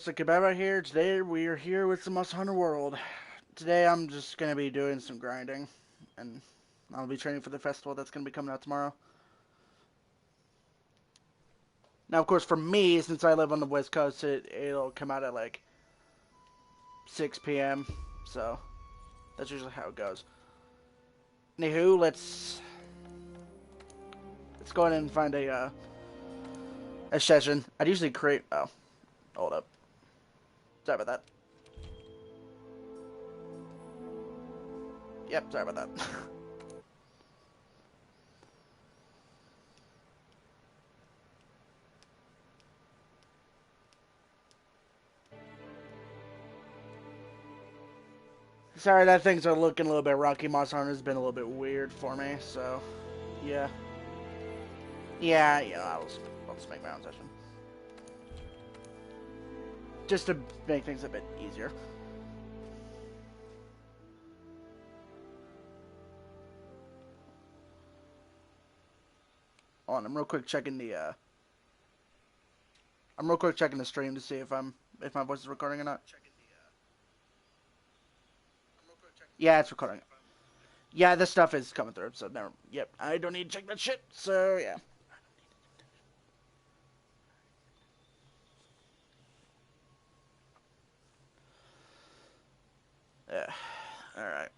So Kebaba here. Today we are here with the Monster Hunter World. Today I'm just gonna be doing some grinding, and I'll be training for the festival that's gonna be coming out tomorrow. Now, of course, for me, since I live on the West Coast, it'll come out at like 6 p.m. So that's usually how it goes. Anywho, let's go ahead and find a session. I'd usually create. Oh, hold up. Sorry about that. Yep, sorry about that. Sorry that things are looking a little bit rocky. Monster Hunter's been a little bit weird for me, so yeah. Yeah, I'll just make my own session. Just to make things a bit easier. Hold on, I'm real quick checking the stream to see if my voice is recording or not. Yeah, it's recording. Yeah, this stuff is coming through, so never. Yep, I don't need to check that shit. So yeah. Yeah. All right.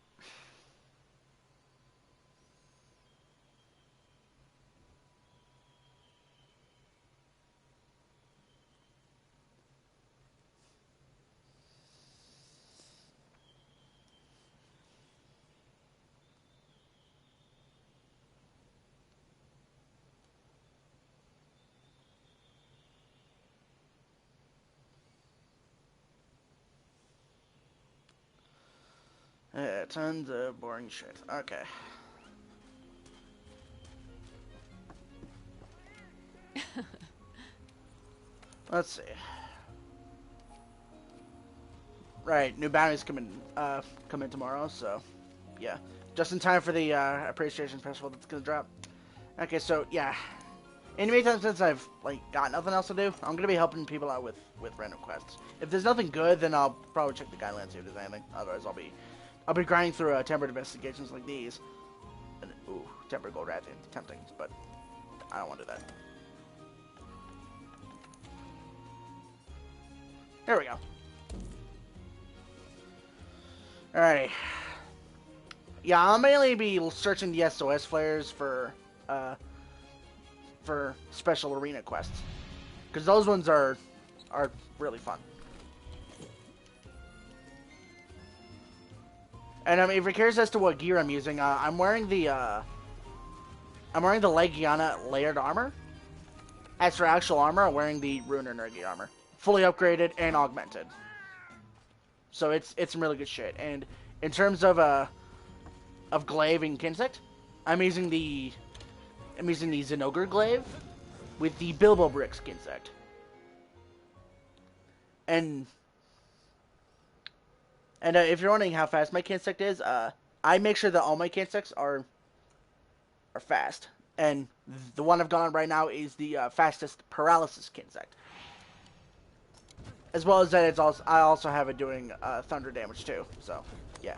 Yeah, tons of boring shit. Okay. Let's see. Right, new bounties come in tomorrow, so yeah, just in time for the appreciation festival that's gonna drop. Okay, so yeah, in the meantime, since I've like got nothing else to do, I'm gonna be helping people out with random quests. If there's nothing good, then I'll probably check the guidelines see if there's anything. Otherwise, I'll be grinding through tempered investigations like these. And, ooh, tempered gold rat, tempting, but I don't want to do that. There we go. Alrighty. Yeah, I'll mainly be searching the SOS flares for special arena quests, because those ones are really fun. And if you're curious as to what gear I'm using, I'm wearing the Legiana layered armor. As for actual armor, I'm wearing the Ruiner Nergi armor, fully upgraded and augmented. So it's some really good shit. And in terms of glaive and kinsect, I'm using the Zinogre glaive with the Bilbo Bricks kinsect. And if you're wondering how fast my kinsect is, I make sure that all my kinsects are fast. And the one I've got on right now is the fastest paralysis kinsect. As well as that, I also have it doing thunder damage too. So yeah.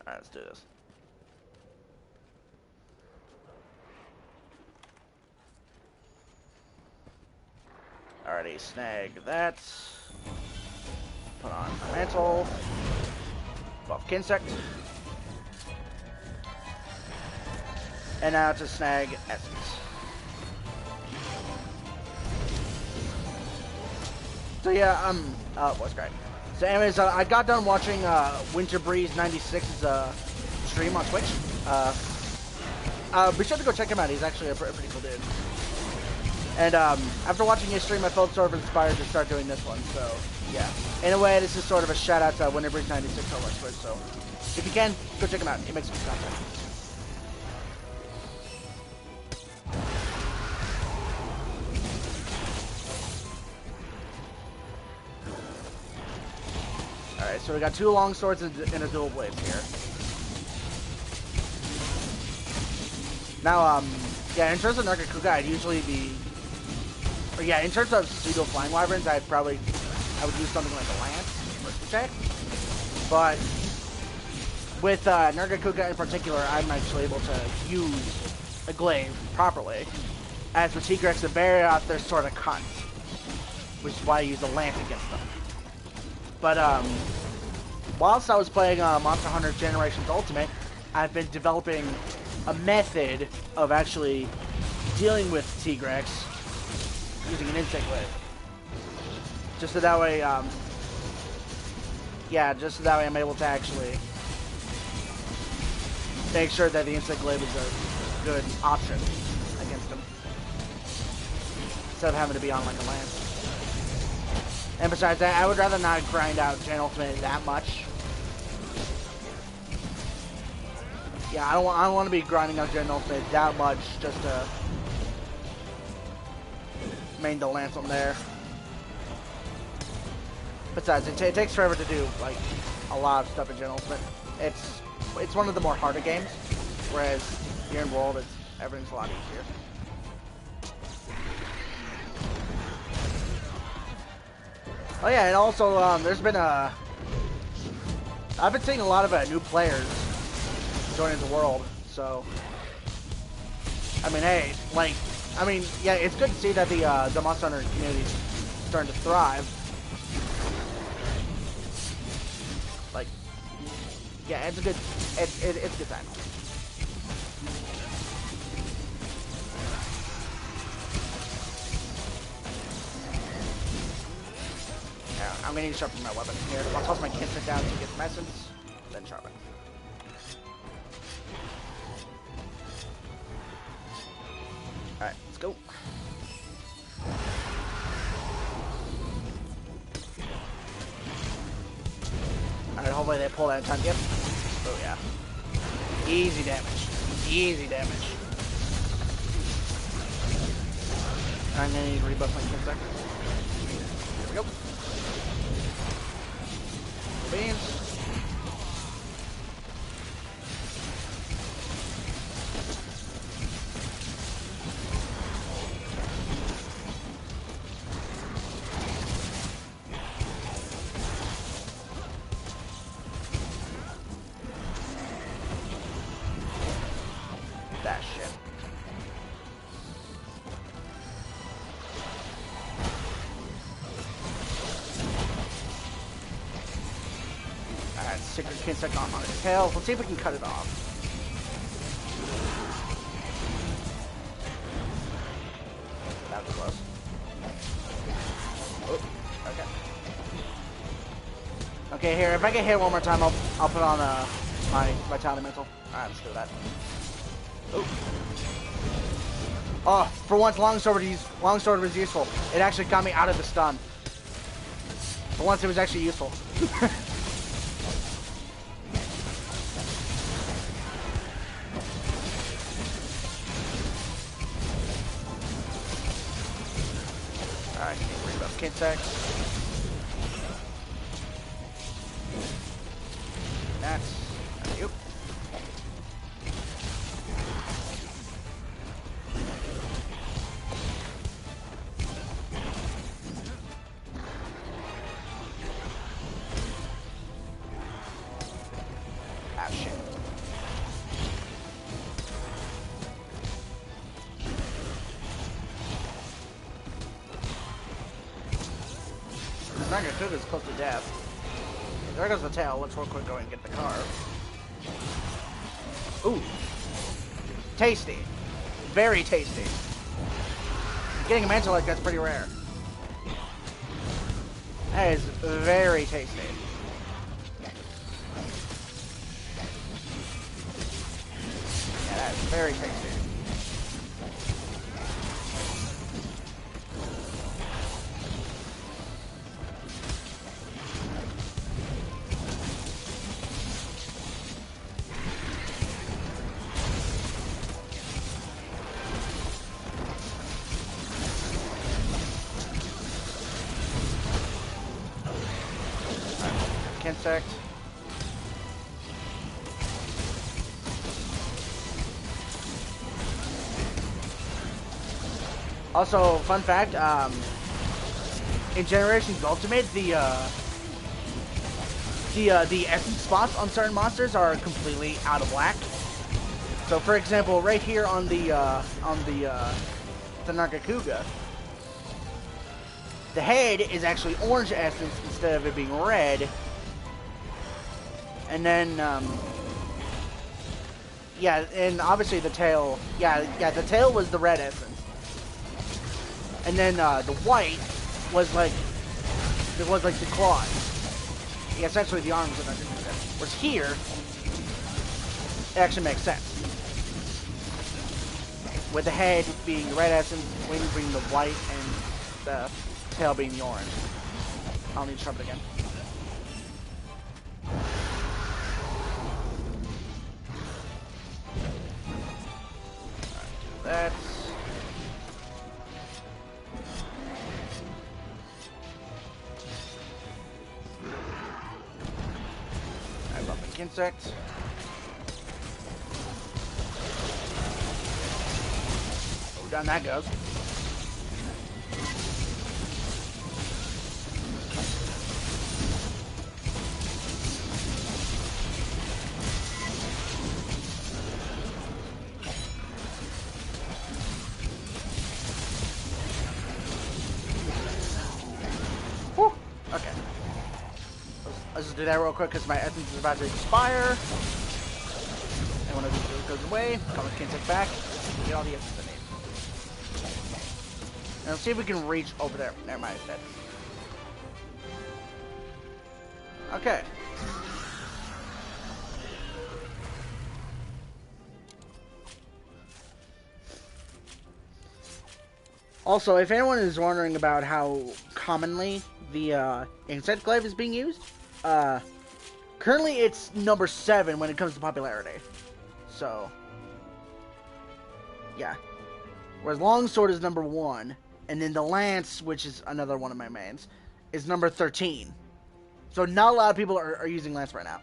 Alright, let's do this. Alrighty, snag that. Put on my mantle. Buff Kinsect. And now to snag Essence. So yeah, what's great. So anyways, I got done watching Winter Breeze 96's stream on Twitch. Be sure to go check him out. He's actually a pretty cool dude. And after watching his stream, I felt sort of inspired to start doing this one. So yeah, in a way, this is sort of a shout out to Winter Breeze 96 on Twitch. So if you can, go check him out. He makes some content. Alright, so we got two long swords and a dual blade here. Now, Yeah, in terms of Nargacuga, I'd usually be... Or yeah, in terms of pseudo flying wyverns, I would use something like a lance for protect. But with Nargacuga in particular, I'm actually able to use a glaive properly, as the Tigrex and Barriot, they're sort of cunts, which is why I use a lance against them. But whilst I was playing Monster Hunter Generations Ultimate, I've been developing a method of actually dealing with Tigrex using an insect glaive. Just so that way, yeah, just so that way I'm able to actually make sure that the insect glaive is a good option against him, instead of having to be on like a lance. And besides that, I would rather not grind out Gen Ultimate that much. Yeah, I don't want to be grinding out Gen Ultimate that much just to main the lance on there. Besides, it takes forever to do like a lot of stuff in Gen Ultimate. It's one of the more harder games, whereas here in World, everything's a lot easier. Oh yeah, and also there's been I've been seeing a lot of new players joining the world, so I mean, hey, like, I mean, yeah, it's good to see that the Monster Hunter community is starting to thrive. Like, yeah, it's a good, it's a good time. Yeah, I'm gonna need to sharpen my weapon here. I'll toss my Kinset down to get some essence, then sharpen. Alright, let's go. Alright, hopefully they pull that in time. Yep. Oh, yeah. Easy damage. Easy damage. I'm gonna need to rebuff my Kinsec. Here we go. Beans. That shit. Alright, Secret Kinsec on his tail. Let's see if we can cut it off. That was close. Oh, okay. Okay, here, if I get hit one more time, I'll put on my Vitality Mental. Alright, let's do that. Oh, for once, Longsword was useful. It actually got me out of the stun. For once, it was actually useful. Alright, rebuff Kinsec. That's you. Ah, shit. Nargacuga is close to death. There goes the tail. Let's real quick go and get the carve. Ooh. Tasty. Very tasty. Getting a mantle like that's pretty rare. That is very tasty. Yeah, that is very tasty. Insect. Also, fun fact, in Generations Ultimate, the essence spots on certain monsters are completely out of whack. So, for example, right here on the Nargacuga, the head is actually orange essence instead of it being red. And then, yeah, and obviously the tail, the tail was the red essence. And then the white was like the claws. Yeah, essentially the arms of Nargacuga. Whereas here, it actually makes sense. With the head being the red essence, wings being the white, and the tail being the orange. I'll need to sharpen it again. Alright, do that. Alright, bumping insect. Oh, down that goes. Let's just do that real quick because my essence is about to expire. And one of these goes away. Come with Kinsec back. Get all the essence I need. And let's see if we can reach over there. Never mind, it's dead. Okay. Also, if anyone is wondering about how commonly the insect glaive is being used, currently it's number 7 when it comes to popularity. So, yeah. Whereas longsword is number 1, and then the lance, which is another one of my mains, is number 13. So not a lot of people are using lance right now.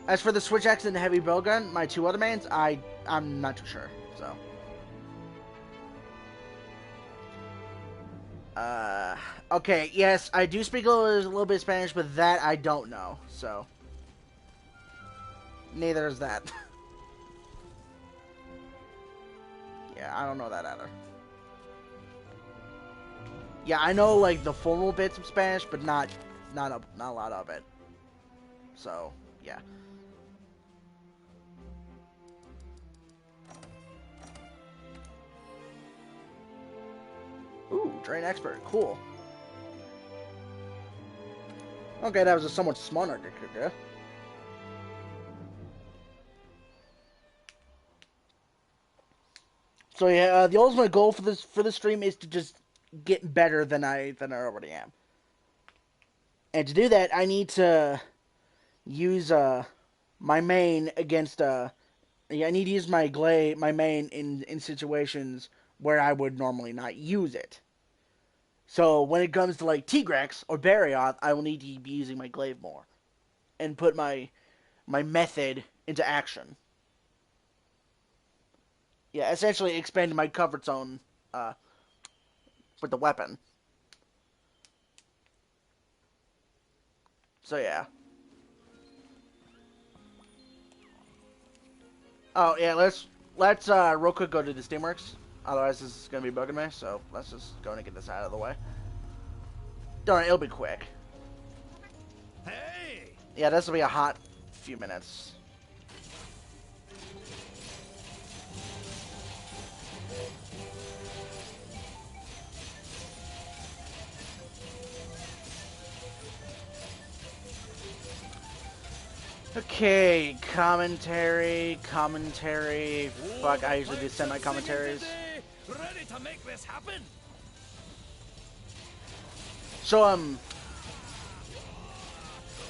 As for the switch axe and the heavy bow gun, my 2 other mains, I'm not too sure. So. Okay, yes, I do speak a little bit of Spanish, but that I don't know, so. Neither is that. Yeah, I don't know that either. Yeah, I know, like, the formal bits of Spanish, but not a lot of it. So, yeah. Ooh, Drain Expert, cool. Okay, that was a somewhat small Nargacuga. So yeah, the ultimate goal for this stream is to just get better than I already am. And to do that, I need to use my main against I need to use my main in situations where I would normally not use it. So when it comes to like Tigrex or Barioth, I will need to be using my glaive more and put my method into action. Yeah, essentially expanding my comfort zone with the weapon. So yeah. Oh yeah, let's real quick go to the Steamworks. Otherwise, this is gonna be bugging me. So let's just go and get this out of the way. Darn, it'll be quick. Hey! Yeah, this will be a hot few minutes. Okay, commentary. Fuck, I usually do semi-commentaries. Ready to make this happen? So,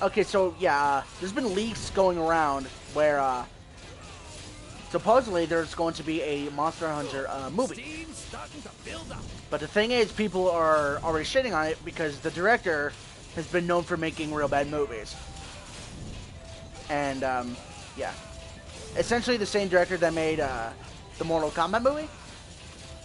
okay, so, yeah, there's been leaks going around where, supposedly there's going to be a Monster Hunter, movie. But the thing is, people are already shitting on it because the director has been known for making real bad movies. And, yeah. Essentially the same director that made, the Mortal Kombat movie.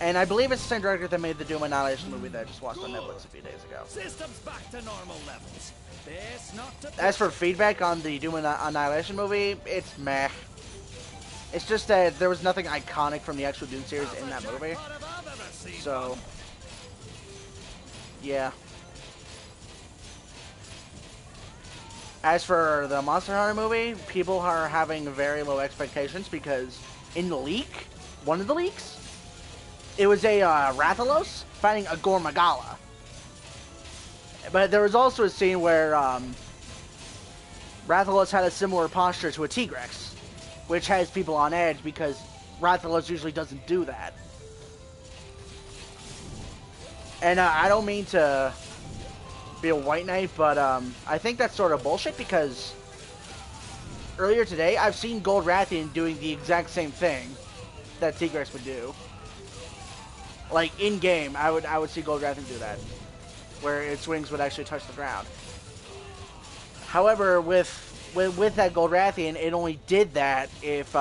And I believe it's the same director that made the Doom Annihilation movie that I just watched on Netflix a few days ago. Systems back to normal levels. Best not to As for feedback on the Doom Annihilation movie, it's meh. It's just that there was nothing iconic from the actual Doom series in that movie. So, yeah. As for the Monster Hunter movie, people are having very low expectations because in the leak, one of the leaks, it was a Rathalos fighting a Gormagala. But there was also a scene where Rathalos had a similar posture to a T-Rex, which has people on edge because Rathalos usually doesn't do that. And I don't mean to be a white knight, but I think that's sort of bullshit because earlier today I've seen Gold Rathian doing the exact same thing that T-Rex would do. Like in game, I would see Gold Rathian do that, where its wings would actually touch the ground. However, with that Gold Rathian, it only did that if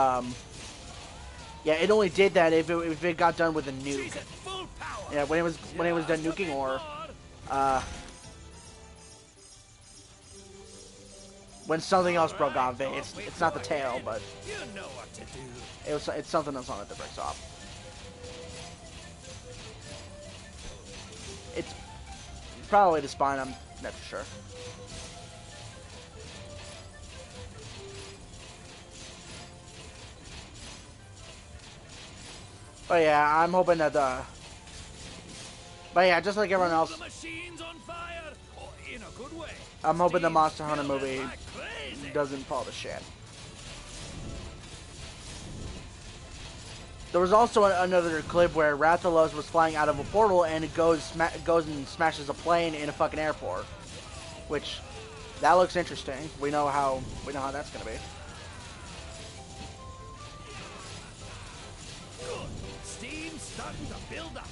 if it got done with a nuke. Yeah, when it was done nuking or when something else broke off. It's not the tail, but You know what to do. it's something else on it that breaks off. It's probably the spine. I'm not for sure. But yeah, I'm hoping that but yeah, just like everyone else, The machine's on fire. Oh, in a good way. I'm hoping the Steve's Monster Hunter building movie like crazy. doesn't fall to shit. There was also another clip where Rathalos was flying out of a portal and it goes and smashes a plane in a fucking airport, which that looks interesting. We know how that's gonna be. Good. Steam's starting to build up.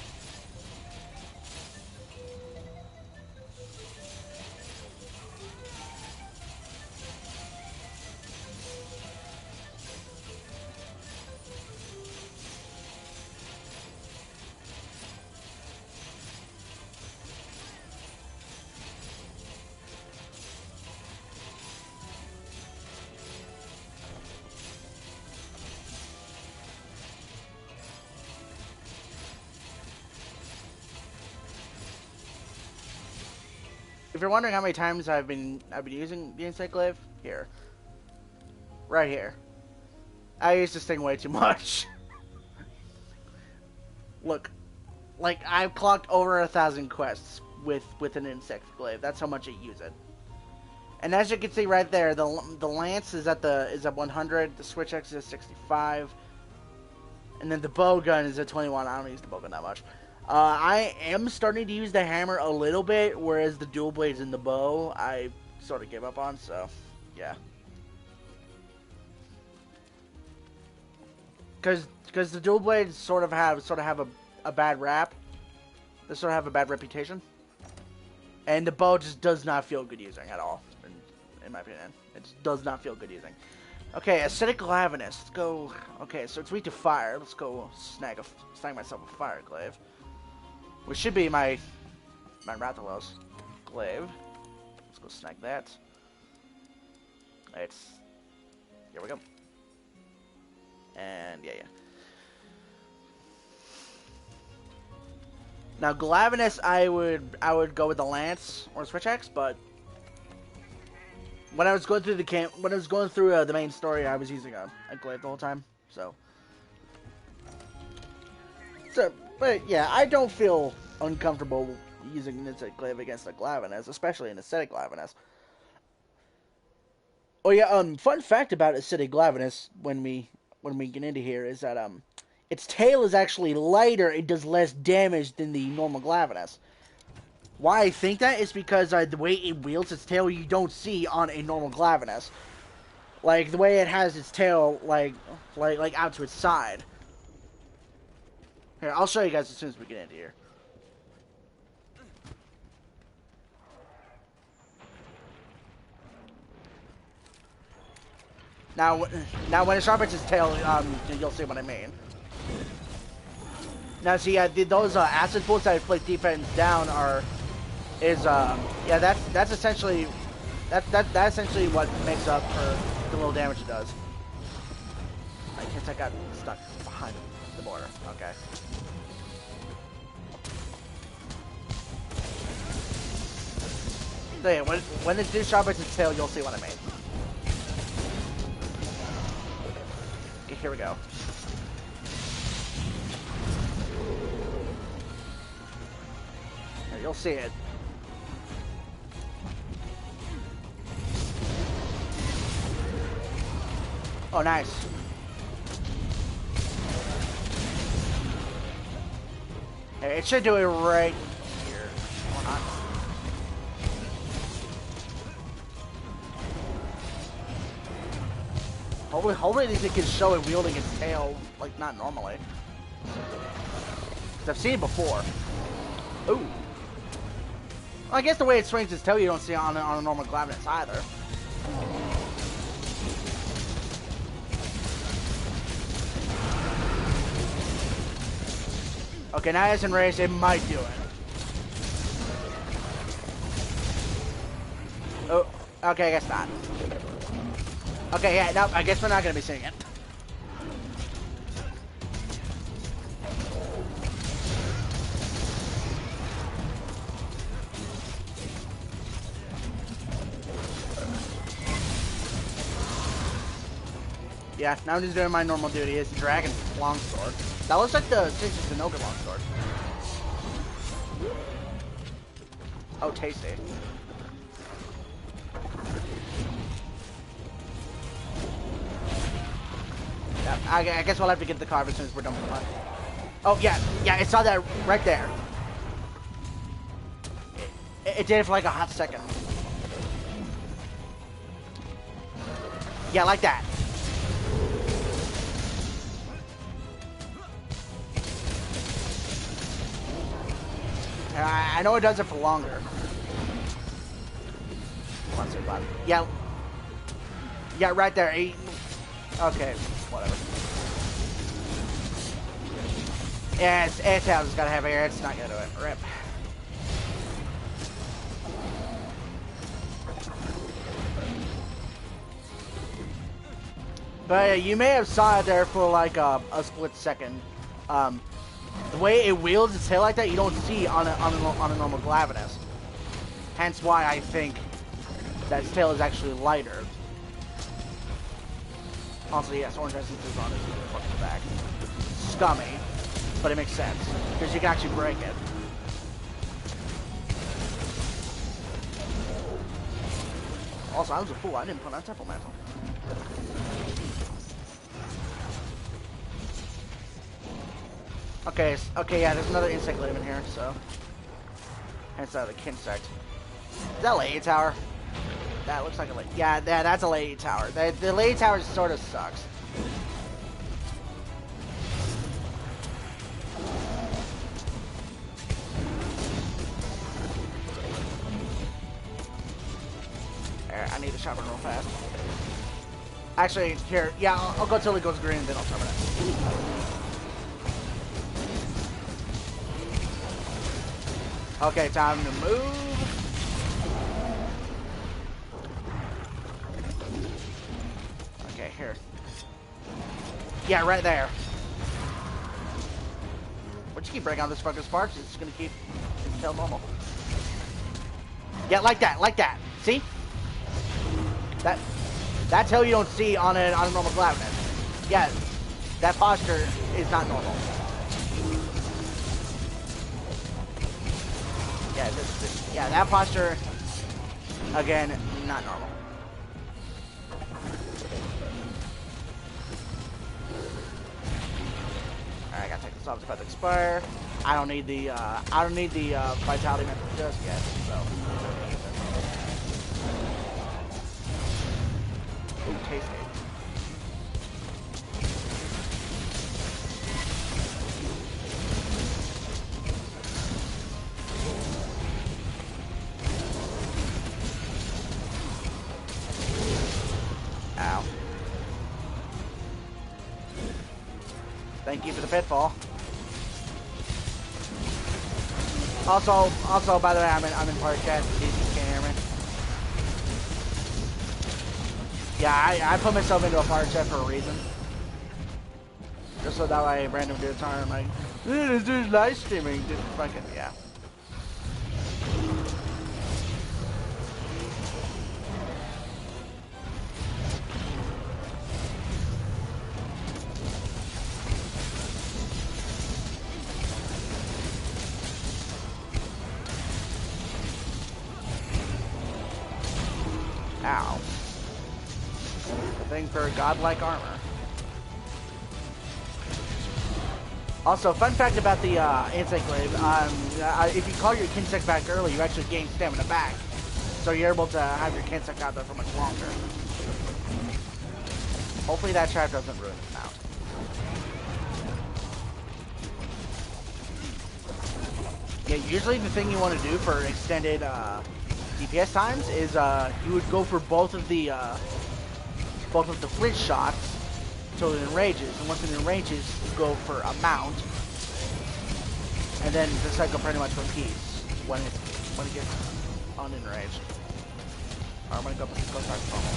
If you're wondering how many times I've been using the Encyclave, here, right here, I use this thing way too much. Look, like I've clocked over 1,000 quests with an Encyclave. That's how much I use it. And as you can see right there, the lance is at 100, the switch X is 65, and then the bow gun is at 21. I don't use the bow gun that much. I am starting to use the hammer a little bit, whereas the dual blades and the bow I sort of gave up on. So, yeah. Because the dual blades sort of have a bad rap. They sort of have a bad reputation. And the bow just does not feel good using at all, in my opinion. It just does not feel good using. Okay, Acidic Glavenus. Let's go. Okay, so it's weak to fire. Let's go snag myself a fire glaive. Which should be my Rathalos glaive. Let's go snag that. Here we go. And yeah. Now Glavenus, I would go with the Lance or Switch X, but when I was going through the main story, I was using a glaive the whole time. So, but yeah, I don't feel uncomfortable using an Acidic Glaive against a Glavenus, especially an Acidic Glavenus. Oh yeah, fun fact about Acidic Glavenus when we get into here is that its tail is actually lighter. It does less damage than the normal Glavenus. Why I think that is because the way it wields its tail, you don't see on a normal Glavenus. Like the way it has its tail, like out to its side. Here, I'll show you guys as soon as we get into here. Now when it sharpens its tail, you'll see what I mean. Now, see, those acid bolts that inflict defense down yeah, that's essentially that's essentially what makes up for the little damage it does. I guess I got stuck behind the border. Okay. So yeah, when this dude sharpens its tail, you'll see what I mean. Okay, here we go. Here, you'll see it. Oh, nice. Hey, it should do it right here. Or not. Hopefully it can show it wielding its tail, like, not normally. Because I've seen it before. Ooh. Well, I guess the way it swings its tail, you don't see it on a normal Glavenus either. Okay, now it's in race, it might do it. Oh, okay, I guess not. Okay, yeah, no, I guess we're not gonna be seeing it. Yeah, now I'm just doing my normal duty. It's the Dragon Longsword. That looks like the Sinoga Longsword. Oh, tasty. Yeah, I guess we'll have to get the carve as soon as we're done with the fight. Oh, yeah, I saw that right there. It did it for like a hot second. Yeah, like that. I know it does it for longer. One second, Bob. Yeah. Yeah, right there. Okay, whatever. Yeah, it's out. It's gotta have air. It's not gonna do it. Rip. But you may have saw it there for like a split second. The way it wields its tail like that, you don't see on a normal Glavenus. Hence why I think that its tail is actually lighter. Also, yes, Orange Essence is on its fucking back. Scummy, but it makes sense because you can actually break it. Also, I was a fool. I didn't put on Temple Mantle. Okay, yeah, there's another insect limb in here, so. Hence the Kinsect. Is that a Lady Tower? That looks like a Lady. Yeah, that's a Lady Tower. The Lady Tower sort of sucks. I need to sharpen real fast. Actually, here, yeah, I'll go till it goes green and then I'll sharpen it. Okay, time to move. Okay, here. Yeah, right there. Why'd you keep breaking out this fucking sparks? It's gonna keep its tail normal. Yeah, like that. See? That tail you don't see on a normal Glavenus. Yeah, that posture is not normal. Yeah, yeah, that posture, again, not normal. Alright, I gotta take this off. It's about to expire. I don't need the vitality meter just yet, so. Ooh, tasty. Ow. Thank you for the pitfall. Also, by the way, I'm in party chat. You can't hear me. Yeah, I put myself into a party chat for a reason. Just so that way random dudes aren't like, this dude's live streaming. Just fucking, yeah. Ow. The thing for godlike armor. Also, fun fact about the insect wave, if you call your Kinsect back early, you actually gain stamina back. So you're able to have your Kinsect out there for much longer. Hopefully that trap doesn't ruin the mount. Yeah, usually the thing you want to do for extended DPS times is you would go for both of the flinch shots until it enrages, and once it enrages, you go for a mount, and then the cycle pretty much repeats when it gets unenraged. Alright, I'm gonna go back to normal.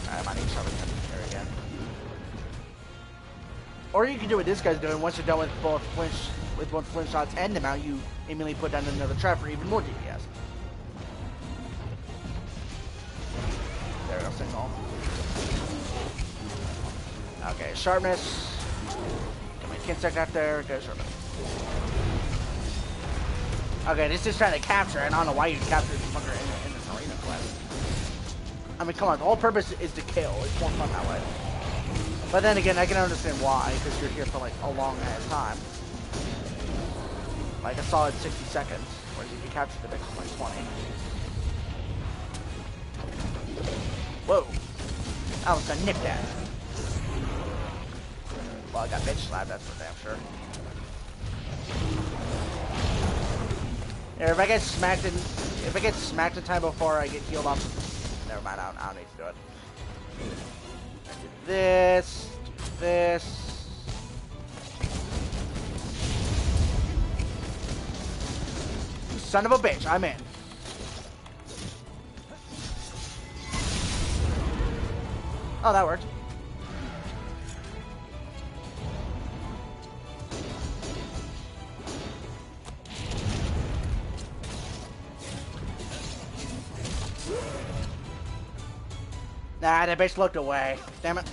Alright, I might need to start with here again. Or you can do what this guy's doing. Once you're done with both flinch shots and the mount, you immediately put down another trap for even more DPS. There we go, signal. Okay, sharpness. Get my Kinsect out there. Go sharpness. Okay, this is trying to capture, and I don't know why you capture this fucker in this arena quest. I mean, come on, the whole purpose is to kill. It's more fun that way. But then again, I can understand why, because you're here for like a long ass time. Like a solid 60 seconds, whereas if you capture the bitch, it's like 20. Whoa. I was gonna nip that. Well, I got bitch slapped, that's for damn sure. Yeah, if I get smacked in time before I get healed off, never mind, I don't need to do it. Do this. Son of a bitch, I'm in. Oh, that worked. Nah, that bitch looked away. Damn it.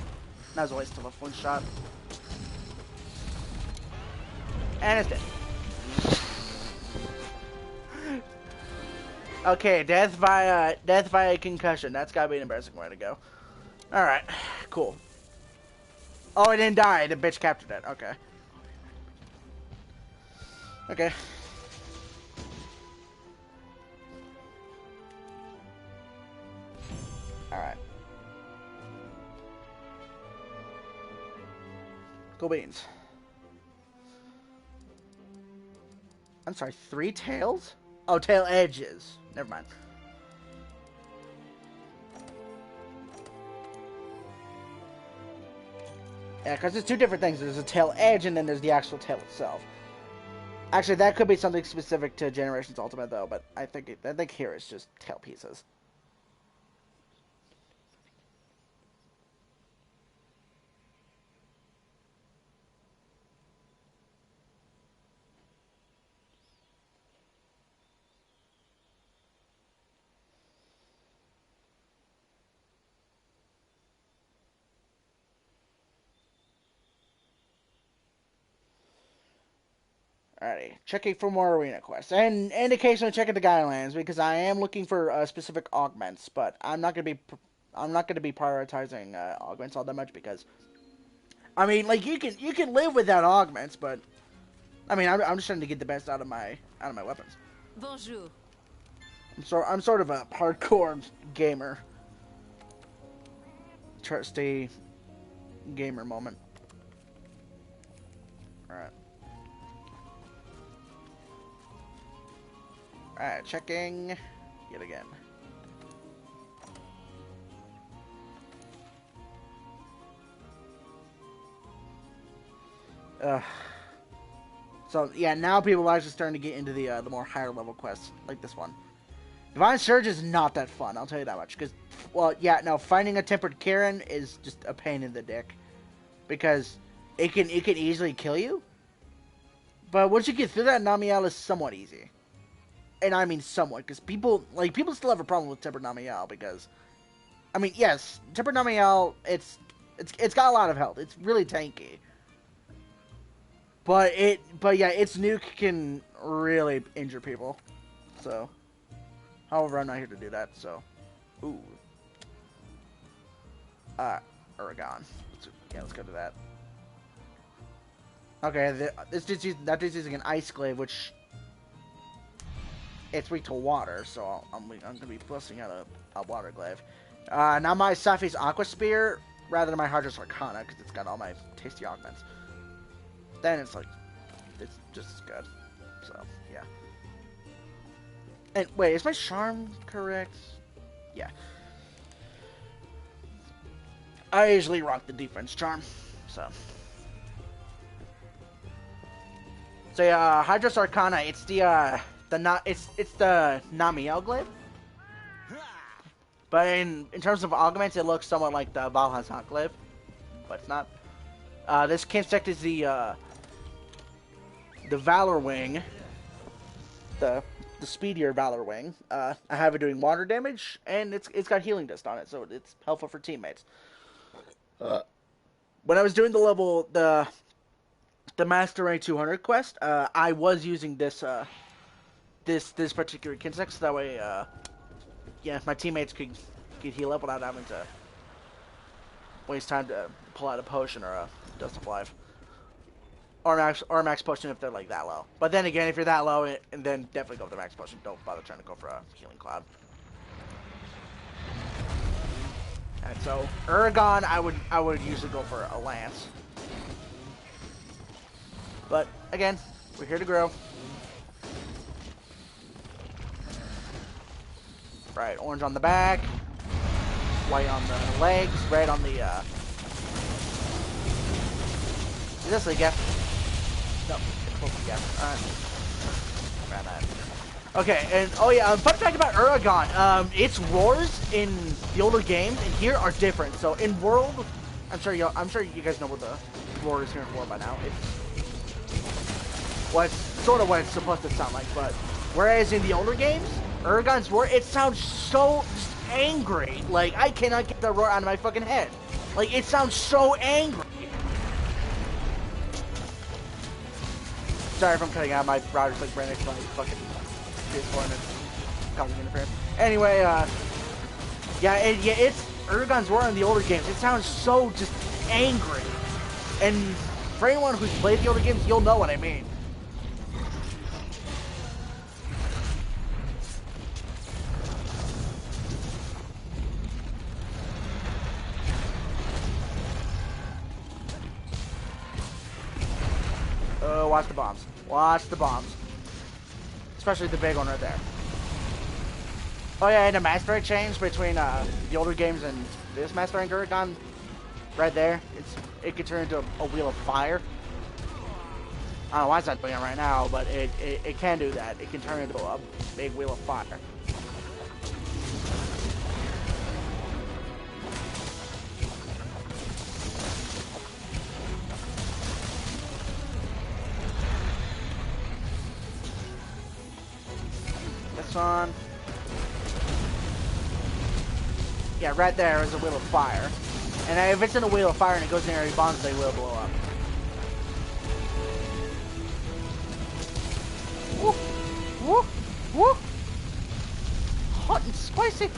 That was a waste of a flinch shot. And it's dead. Okay, death via concussion. That's gotta be an embarrassing way to go. Alright, cool. Oh, it didn't die. The bitch captured it. Okay. Okay. Alright. Cool beans. I'm sorry, 3 tails? Oh, tail edges. Never mind. Yeah, because there's 2 different things. There's a tail edge, and then there's the actual tail itself. Actually, that could be something specific to Generations Ultimate, though, but I think here it's just tail pieces. Alrighty, checking for more arena quests, and occasionally checking the guidelines because I am looking for specific augments, but I'm not gonna be prioritizing augments all that much because, I mean, like you can live without augments, but I mean I'm just trying to get the best out of my weapons. Bonjour. I'm sort of a hardcore gamer, trusty gamer moment. All right. Alright, checking yet again. Ugh. So yeah, now people are actually starting to get into the more higher level quests like this one. Divine Surge is not that fun, I'll tell you that much. Because, well, yeah, no, finding a Tempered Karen is just a pain in the dick. Because it can easily kill you. But once you get through that, Namiel is somewhat easy. And I mean somewhat, because people still have a problem with Tempered Namiel, because, I mean, yes, Tempered Namiel, it's got a lot of health. It's really tanky. But yeah, its nuke can really injure people. So, however, I'm not here to do that, so. Ooh. Oregon. Let's go to that. Okay, that dude's using an Ice Glaive, which it's weak to water, so I'm gonna be busting out a Water Glaive. Now my Safi's Aqua Spear, rather than my Hydros Arcana, because it's got all my tasty augments. Then it's just as good. So, yeah. And wait, is my Charm correct? Yeah. I usually rock the defense charm, so. So yeah, Hydros Arcana, it's the Namiel Glaive. But in terms of augments, it looks somewhat like the Valhazan Glaive, but it's not. This Kinsect is the Valor Wing, the speedier Valor Wing. I have it doing water damage, and it's got healing dust on it, so it's helpful for teammates. When I was doing the Master Rank 200 quest, I was using this particular Kinsect, so that way, yeah, my teammates could heal up without having to waste time to pull out a potion or a Dust of Life. Or max potion if they're like that low. But then again, if you're that low, and then definitely go with the max potion. Don't bother trying to go for a healing cloud. Alright, so Uragon, I would usually go for a lance. But again, we're here to grow. Right, orange on the back, white on the legs, red on the Is this a gift? No, it's supposed to be gift. Alright. Grab that. Okay, and oh yeah, fun fact about Uragon, its roars in the older games and here are different. So in World, I'm sure you guys know what the roar is here in World by now. It's sort of what it's supposed to sound like, but whereas in the older games, Uragon's roar, it sounds so angry. Like I cannot get that roar out of my fucking head. Like it sounds so angry. Sorry if I'm cutting out, my router's like right next to my fucking PS4 and it's causing interference. Anyway, yeah, it's Uragon's roar in the older games. It sounds so just angry. And for anyone who's played the older games, you'll know what I mean. Watch the bombs. Watch the bombs. Especially the big one right there. Oh yeah, and the master rank change between the older games and this master rank Uragon right there. It could turn into a wheel of fire. I don't know why it's not doing it right now, but it can do that. It can turn into a big wheel of fire. On. Yeah, right there is a wheel of fire. And if it's in a wheel of fire and it goes near any bombs, they will blow up. Woo! Woo! Woo! Hot and spicy!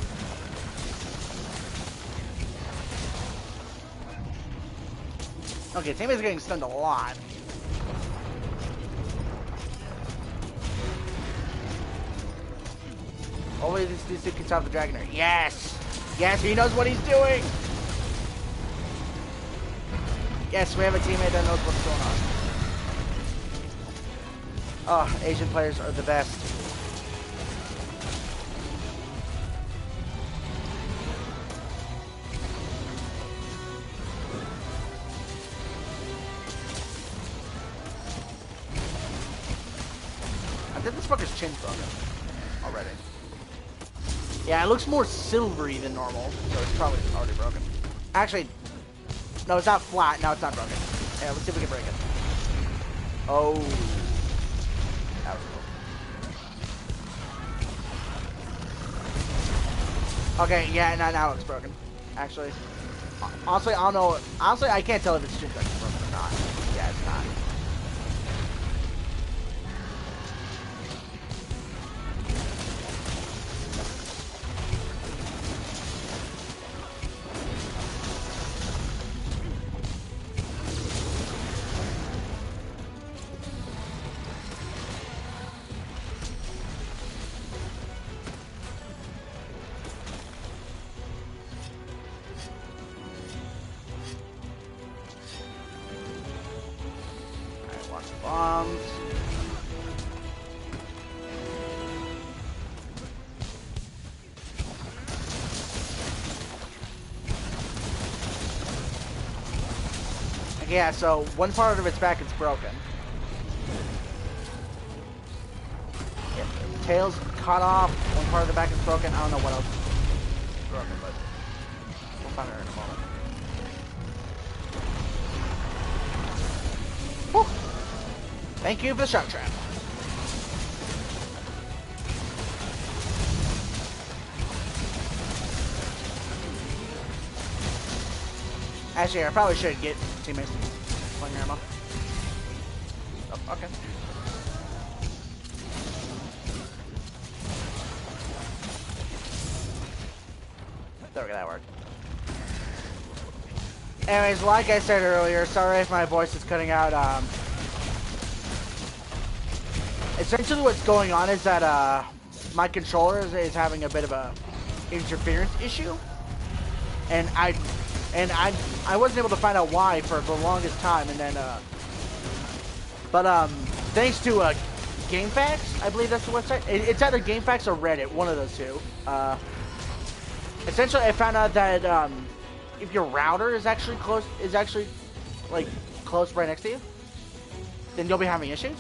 Okay, teammates getting stunned a lot. Only this dude can stop the Dragonair. Yes! Yes, he knows what he's doing! Yes, we have a teammate that knows what's going on. Oh, Asian players are the best. I think this fucker's chin's broken already. Yeah, it looks more silvery than normal, so it's probably already broken. Actually, no, it's not flat. No, it's not broken. Yeah, let's see if we can break it. Oh. That was cool. Okay, yeah, now it's broken. Actually. Honestly, I don't know. Honestly, I can't tell if it's chin's actually broken or not. Yeah, it's not. Bombs. Yeah, so one part of its back is broken. Yeah, tail's cut off. One part of the back is broken. I don't know what else is broken, but we'll find her in a moment. Whew. Thank you for the shock trap. Actually, I probably should get teammates playing ammo. Oh, okay. There we go, that worked. Anyways, like I said earlier, sorry if my voice is cutting out. Essentially what's going on is that my controller is having a bit of a interference issue, and I wasn't able to find out why for the longest time, and then thanks to GameFAQs, I believe that's the website. It's either GameFAQs or Reddit, one of those two. Essentially, I found out that if your router is actually close right next to you, then you'll be having issues.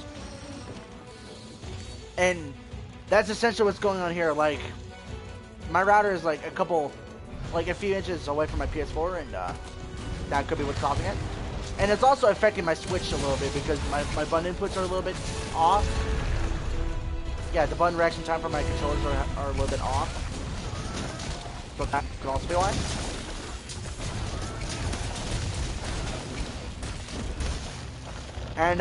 And that's essentially what's going on here. Like, my router is like a few inches away from my PS4, and that could be what's causing it. And it's also affecting my Switch a little bit because my button inputs are a little bit off. Yeah, the button reaction time for my controllers are a little bit off. So that could also be why. And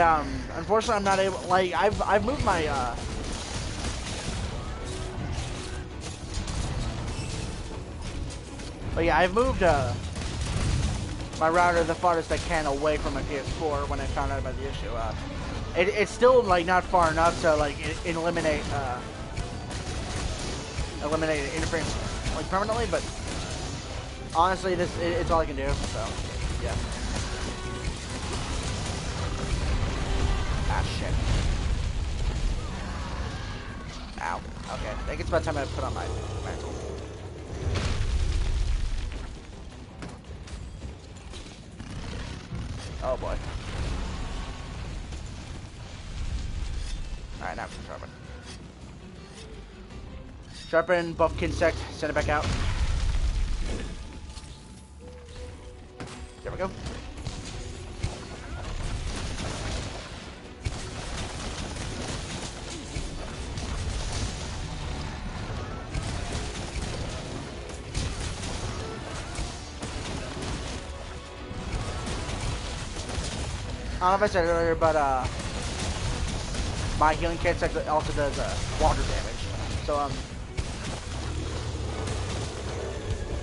unfortunately, I'm not able. Like, I've moved my But yeah, I've moved my router the farthest I can away from my PS4 when I found out about the issue. It's still like not far enough to like eliminate interference like permanently, but honestly, it's all I can do. So yeah. Ah shit. Ow. Okay, I think it's about time I put on my mantle. Oh boy. Alright, now we can sharpen. Sharpen, buff Kinsect, send it back out. There we go. I don't know if I said it earlier, but my healing kit also does water damage. So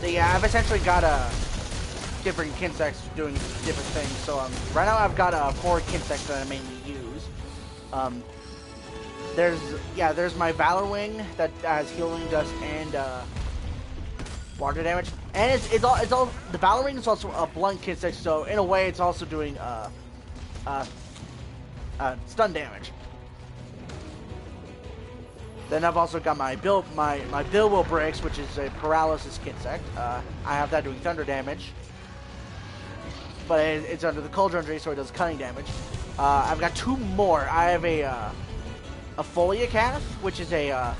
yeah, I've essentially got different Kinsects doing different things. So right now I've got 4 Kinsects that I mainly use. There's my Valor Wing that has healing dust and water damage, and it's all the Valor Wing is also a blunt Kinsect, so in a way it's also doing stun damage. Then I've also got my Bilbo Breaks, which is a paralysis Kinsect. I have that doing thunder damage, but it's under the Cauldron Tree, so it does cutting damage. I've got 2 more. I have a a Folia Calf, which is a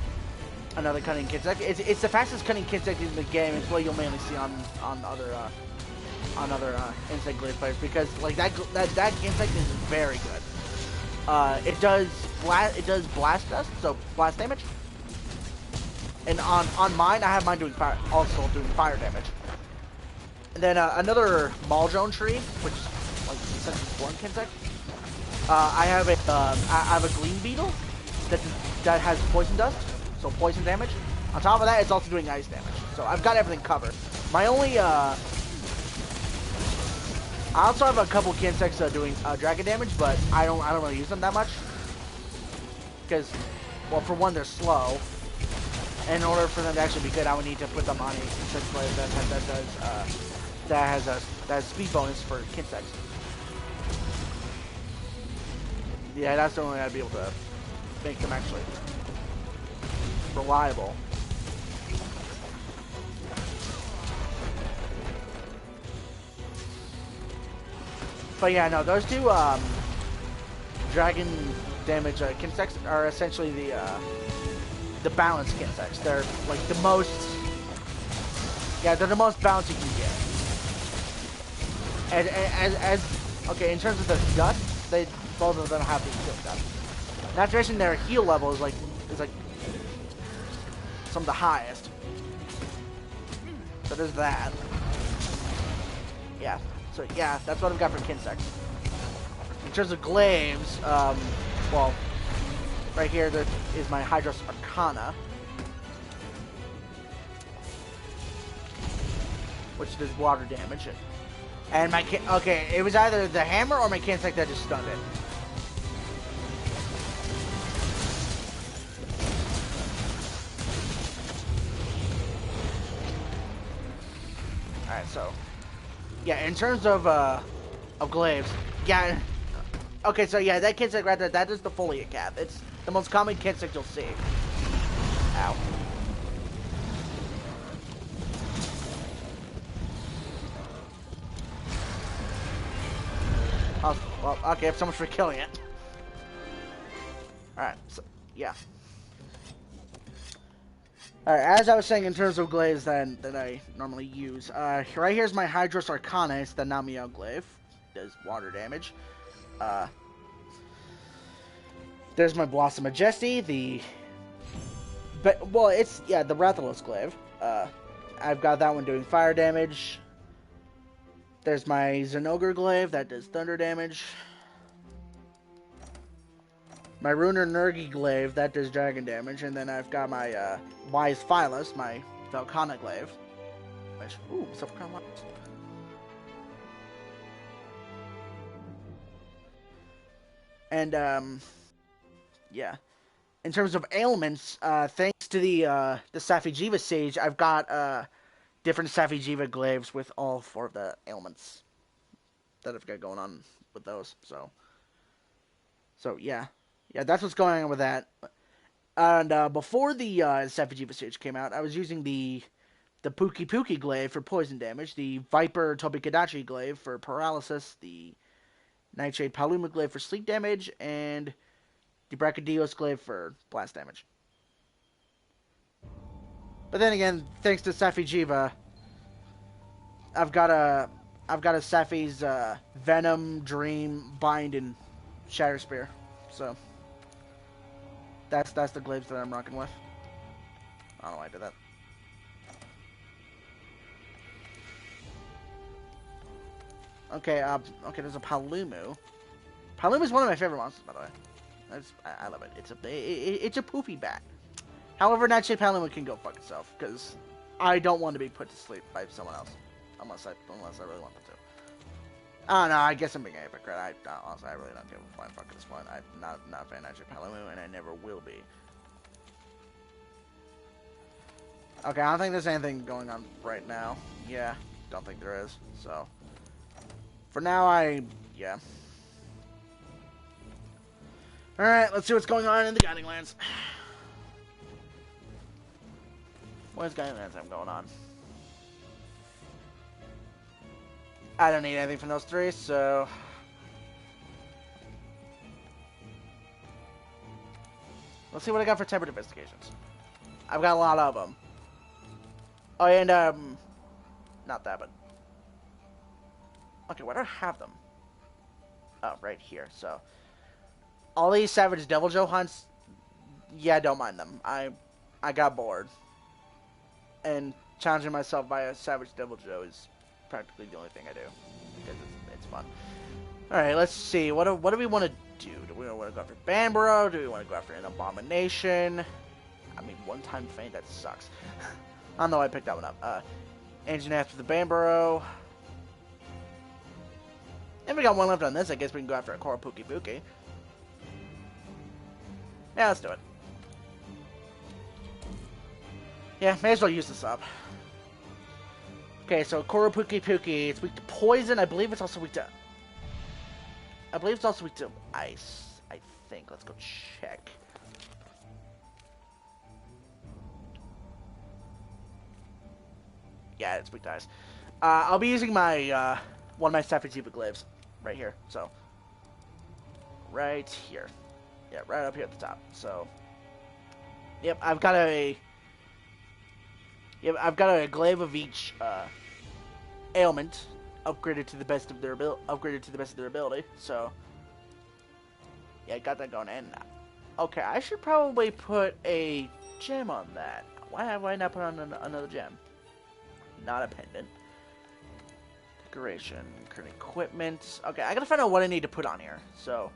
another cutting Kinsect. It's the fastest cutting Kinsect in the game. It's what you'll mainly see on other insect glaive players, because like that Kinsect is very good. It does blast dust, so blast damage. And on mine, I have mine doing fire, also doing fire damage. And then another Maldrone tree, which is like essentially Born Kinsect. I have a Gleam Beetle that has poison dust, so poison damage. On top of that, it's also doing ice damage. So I've got everything covered. My only I also have a couple Kinsects doing dragon damage, but I don't really use them that much because, well, for one, they're slow. And in order for them to actually be good, I would need to put them on a insect glaive that has speed bonus for Kinsects. Yeah, that's the only way I'd be able to make them actually reliable. But yeah, no, those two dragon damage Kinsects are essentially the balanced Kinsects. They're like the most, yeah, they're the most balanced you can get. And okay, in terms of the dust, both of them have the heal dust. Not to mention their heal level is like some of the highest. So there's that. Yeah. So yeah, that's what I've got for Kinsects. In terms of glaives, well, right here there is my Hydros Arcana, which does water damage. And my okay, it was either the hammer or my Kinsect that just stunned it. Alright, so yeah, in terms of glaives, yeah. Okay, so yeah, that Kinsect right there, that is the Folia Calf. It's the most common Kinsect you'll see. Ow. Oh, well, okay, so much for killing it. Alright, so, yeah. Alright, as I was saying in terms of glaives that I normally use, right here's my Hydros Arcana, it's the Namiel glaive. Does water damage. There's my Blossom Majesty, well, it's, yeah, the Rathalos glaive. I've got that one doing fire damage. There's my Zenogre glaive, that does thunder damage. My Runer Nurgi glaive, that does dragon damage. And then I've got my Wise Phylus, my Velkhana glaive. Which, ooh, what's up for Wise? And, yeah. In terms of ailments, thanks to the Safi'jiiva Sage, I've got different Safi'jiiva glaives with all 4 of the ailments that I've got going on with those. So yeah. Yeah, that's what's going on with that. And before the Safi'jiiva Sage came out, I was using the Pookie Pookie glaive for poison damage, the Viper Tobikadachi glaive for paralysis, the Nightshade Paluma glaive for sleep damage, and the Brachydios glaive for blast damage. But then again, thanks to Safi'jiiva, I've got a Safi's Venom, Dream, Bind, and Shatter Spear. So that's the glaives that I'm rocking with. I don't know why I did that. Okay, okay, there's a Palumu. Palumu is one of my favorite monsters, by the way. I love it. It's a poofy bat. However, Nightshade Palumu can go fuck itself, because I don't want to be put to sleep by someone else, unless I really want them to. I don't know. I guess I'm being a hypocrite. Honestly, I really don't give a flying fuck at this point. I'm not a fan of Nightshade Palumu, and I never will be. Okay, I don't think there's anything going on right now. Yeah, don't think there is. So, for now, yeah. Alright, let's see what's going on in the Guiding Lands. What is Guiding Lands have going on? I don't need anything from those 3, so... Let's see what I got for tempered investigations. I've got a lot of them. Oh, and, not that, but... Okay, where do I have them? Oh, right here, so... All these Savage Devil Joe hunts, yeah, don't mind them. I got bored. And challenging myself by a Savage Devil Joe is practically the only thing I do. Because it's fun. Alright, let's see. What do we want to do? Do we want to go after Banborough? Do we want to go after an Abomination? I mean, one-time feint, that sucks. I don't know why I picked that one up. Engine after the Banborough. If we got one left on this, I guess we can go after a Koro Puki Puki. Yeah, let's do it. Yeah, may as well use this up. Okay, so Koro Puki Puki, it's weak to poison. I believe it's also weak to... ice, I think. Let's go check. Yeah, it's weak to ice. I'll be using my, one of my Safijiba Glaives right here, so. Right here. Yeah, right up here at the top, so. Yep, I've got a glaive of each, ailment upgraded to the best of their ability, so. Yeah, got that going, and okay, I should probably put a gem on that. Why not put on another gem? Not a pendant. Decoration, current equipment. Okay, I gotta find out what I need to put on here. So,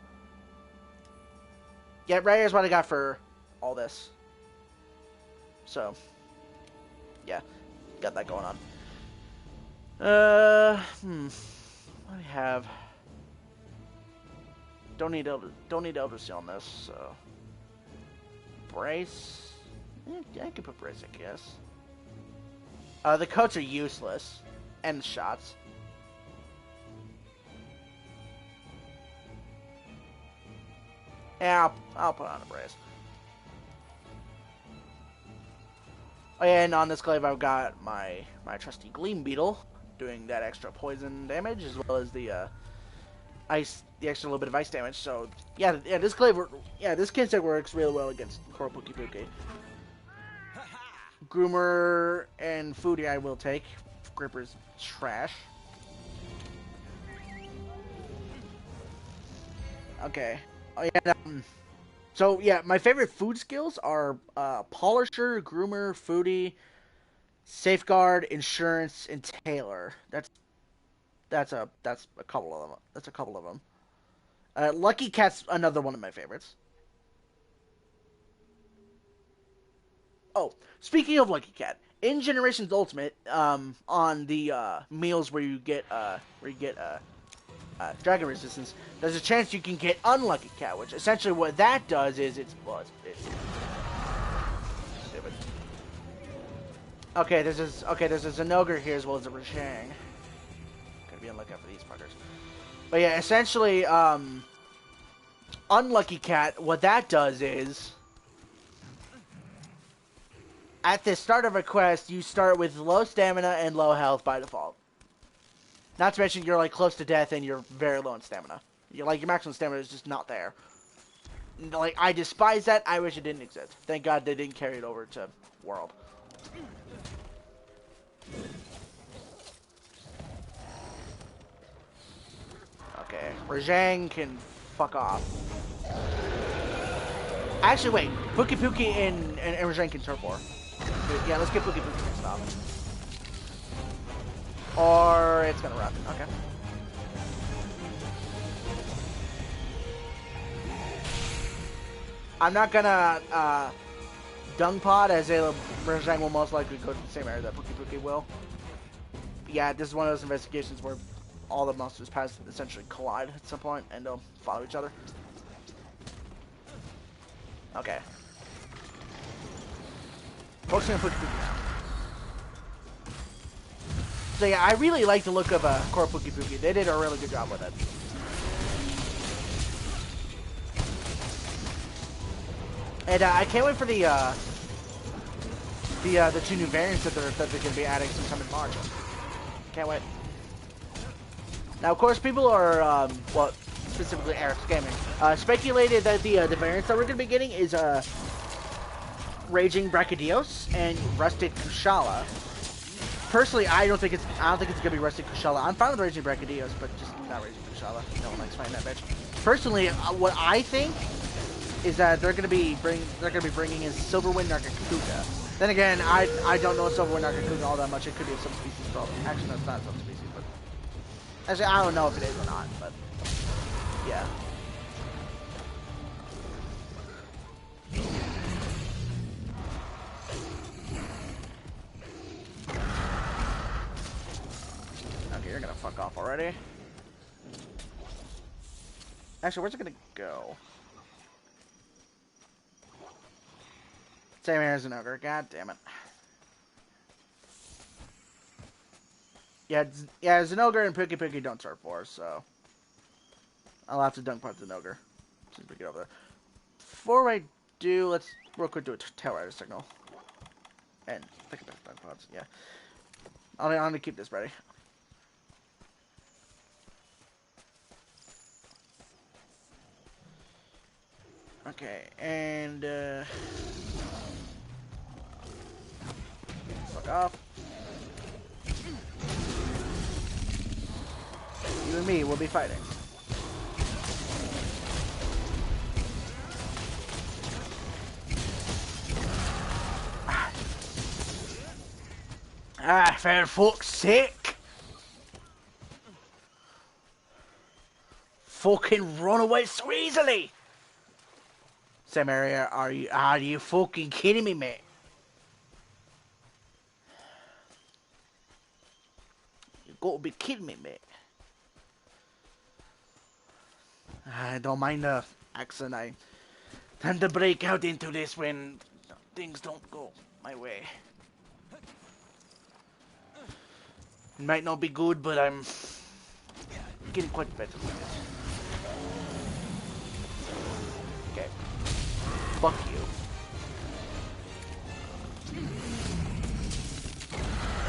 yeah, right here's what I got for all this. So, yeah, got that going on. What do we have? Don't need Elder Seal on this, so. Brace? Yeah, I can put Brace, I guess. The coats are useless. And shots. Yeah, I'll put on a Brace. Oh, yeah, and on this glaive I've got my trusty Gleam Beetle, doing that extra poison damage, as well as the extra little bit of ice damage. So yeah, this glaive, this kit set works really well against Koro Puki Puki. Groomer and Foodie I will take. Gripper's trash. Okay. Oh yeah. So yeah, my favorite food skills are Polisher, Groomer, Foodie, Safeguard, Insurance, and Tailor. That's a couple of them. That's a couple of them. Lucky Cat's another one of my favorites. Oh, speaking of Lucky Cat, in Generations Ultimate, on the meals where you get Dragon Resistance, there's a chance you can get Unlucky Cat, which essentially what that does is it's stupid. Okay, there's a Zenogre here as well as a Rashang. Gotta be on lookout for these fuckers. But yeah, essentially, Unlucky Cat, what that does is, at the start of a quest, you start with low stamina and low health by default. Not to mention you're like close to death and you're very low in stamina. You're like your maximum stamina is just not there. Like, I despise that. I wish it didn't exist. Thank God they didn't carry it over to World. Okay, Rajang can fuck off. Actually, wait. Puki Puki and Rajang can turn war. Yeah, let's get Puki Puki next off. Or it's gonna run. Okay. I'm not gonna Dung Pod, as Rajang will most likely go to the same area that Puki Puki will. Yeah, this is one of those investigations where all the monsters paths essentially collide at some point and they'll follow each other. Okay. Focusing on Puki Puki now. So yeah, I really like the look of Koro Puki Puki. They did a really good job with it. And I can't wait for the two new variants that they're going to be adding sometime in March. Can't wait. Now, of course, people are well, specifically Eric's Gaming, speculated that the variants that we're going to be getting is Raging Brachydios and Rusted Kushala. Personally, I don't think it's gonna be Rusted Kushala. I'm fine with Raging Brachydios, but just not Raging Kushala. No one likes fighting that bitch. Personally, what I think is that they're gonna be bringing in Silverwind Nargacuga. Then again, I don't know Silverwind Nargacuga all that much. It could be a subspecies problem. Actually, no, it's not a subspecies, but actually, I don't know if it is or not. But yeah. Okay, you're gonna fuck off already. Actually, where's it gonna go? Same here as an ogre. God damn it. Yeah, Zenogre and Pookie don't start for us, so I'll have to dunk part Zenogre since we get over there. Before I do, let's real quick do a tail rider signal and pick up the dunk pods. Yeah, I'm gonna keep this ready. Okay, and fuck off. You and me will be fighting. For fuck's sake! Fucking run away so easily! Same area, are you fucking kidding me, mate? You gotta be kidding me, mate. I don't mind the accent. I tend to break out into this when things don't go my way. It might not be good, but I'm getting quite better with it. Okay. Fuck you.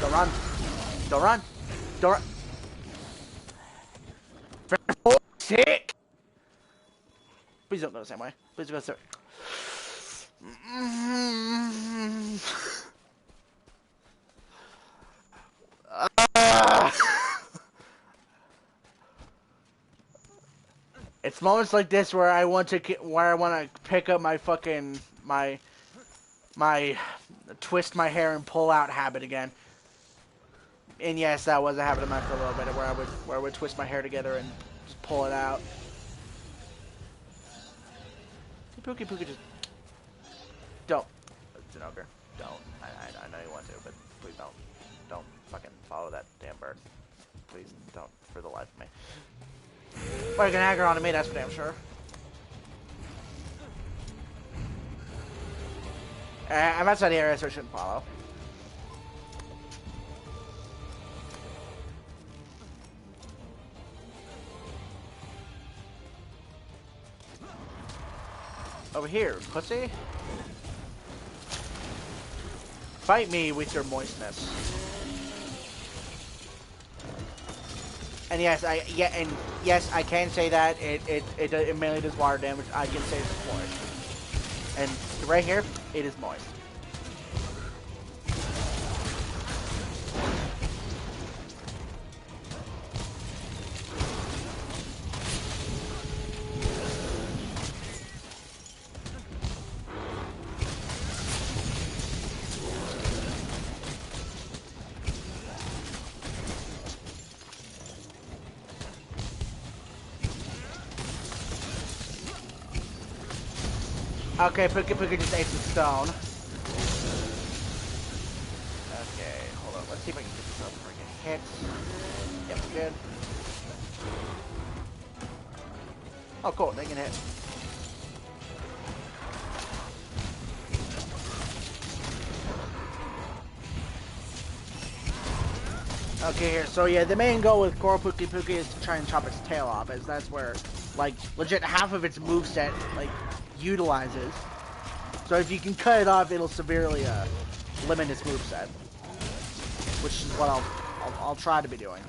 Don't run. Don't run. Don't run. For fuck's sake! Please don't go the same way. Please go the same way. It's moments like this where I want to pick up my fucking my twist my hair and pull out habit again. And yes, that was a habit of mine for a little bit, where I would twist my hair together and just pull it out. Pookie, just don't. It's an ogre. Don't. I know you want to, but please don't. Don't fucking follow that damn bird. Please don't, for the life of me. Well, you can aggro onto me, that's for damn sure. I'm outside the area, so I shouldn't follow. Over here, pussy. Fight me with your moistness. And yes, I can say that it mainly does water damage. I can say it's moist. And right here, it is moist. Okay, Pookie just ate some stone. Okay, hold on. Let's see if I can get this up before I get hit. Yep, good. Oh, cool. They can hit. Okay, here. So yeah, the main goal with Coral Pookie is to try and chop its tail off, as that's where, like, legit half of its moveset, like, utilizes. So if you can cut it off, it'll severely limit its moveset, which is what I'll try to be doing.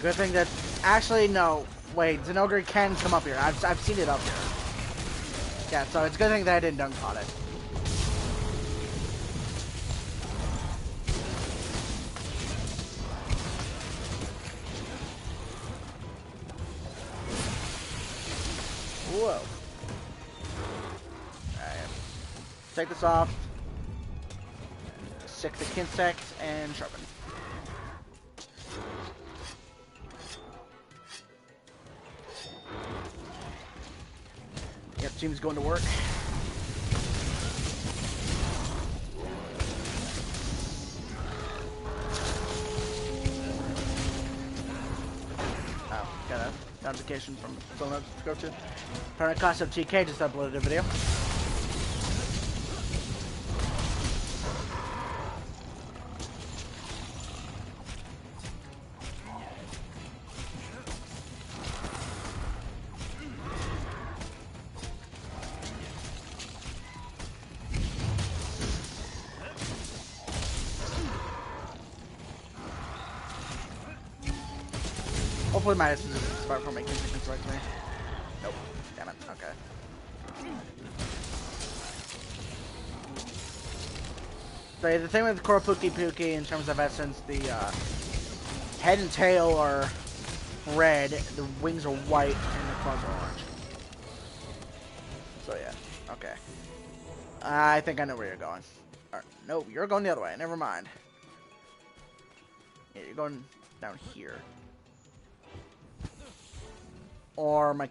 good thing that... Actually, no. Wait, Zenogre can come up here. I've seen it up here. Yeah, so it's a good thing that I didn't dunk on it. Whoa. Alright. Take this off. Sick the Kinsect and sharpen. Yep, team's going to work. Oh, got a notification from someone else to go to. Apparently, Cost of TK just uploaded a video. Hopefully my assist is smart for making things right to me. Nope. Damn it. Okay. So the thing with Koropuki Puki in terms of essence, the head and tail are red, the wings are white, and the claws are orange. So yeah. Okay. I think I know where you're going. Nope, you're going the other way. Never mind. Yeah, you're going down here. Or the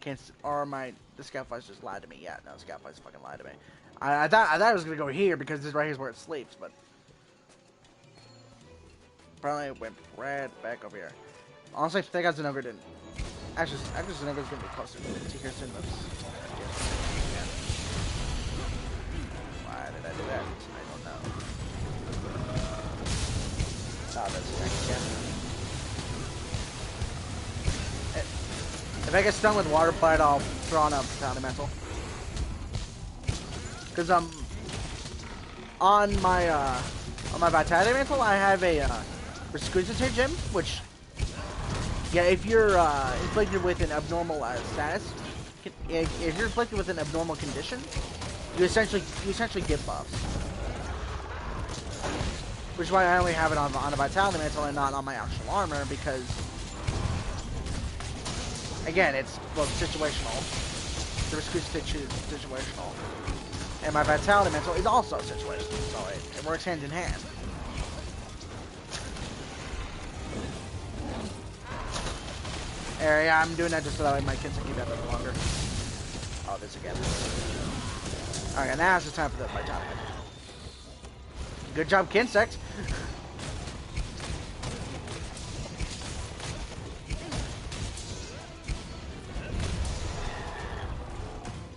Scoutflies just lied to me. Yeah, no, Scoutflies fucking lied to me. I thought I was gonna go here because this right here is where it sleeps, but apparently it went right back over here. Honestly, I think Zenogre didn't. Actually, Zenogre's gonna be closer to here soon. Why did I do that? I don't know. Oh, that's next again. If I get stung with water bite, I'll throw on a Pound Mental. Because on my Vitality Mantle, I have a Rescue Gem, which, yeah, if you're inflicted with an abnormal status, if you're inflicted with an abnormal condition, you essentially get buffs. Which is why I only have it on a Vitality Mantle and not on my actual armor, because again, it's both situational. The Rescue Stitch is situational. And my Vitality Mantle is also situational, so it works hand in hand. Yeah, I'm doing that just so that way my kids can keep that a little longer. Oh, this again. Alright, now it's the time for the Vitality Mantle. Good job, Kinsect.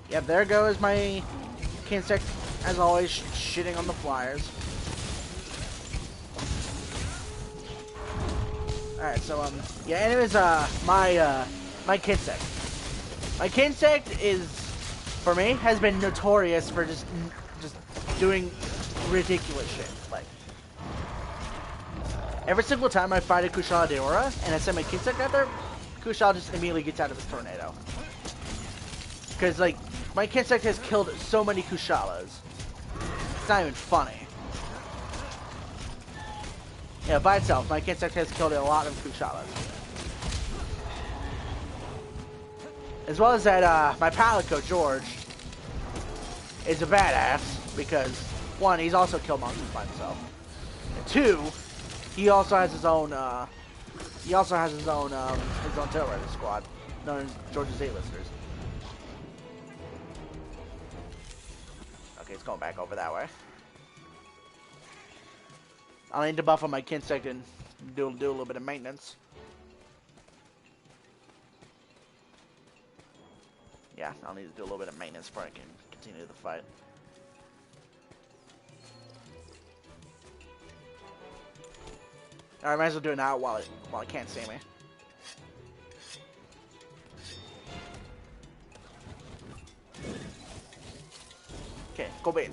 Yep, there goes my Kinsect, as always, shitting on the flyers. Alright, so, yeah, anyways, my Kinsect. My Kinsect is, for me, has been notorious for just doing ridiculous shit. Like, every single time I fight a Kushala Deora, and I send my Kinsect out there, Kushala just immediately gets out of his tornado. Because, like, my Kinsect has killed so many Kushalas. It's not even funny. Yeah, by itself, my Kinsect has killed a lot of Kushalas. As well as that, my Palico, George, is a badass, because, one, he's also killed monsters by himself. And two, he also has his own, tail rider squad, known as George's A-listers. Okay, it's going back over that way. I'll need to buff on my Kinsect and do a little bit of maintenance. Yeah, I'll need to do a little bit of maintenance before I can continue the fight. Alright, might as well do it now while it can't see me. Okay, go bait.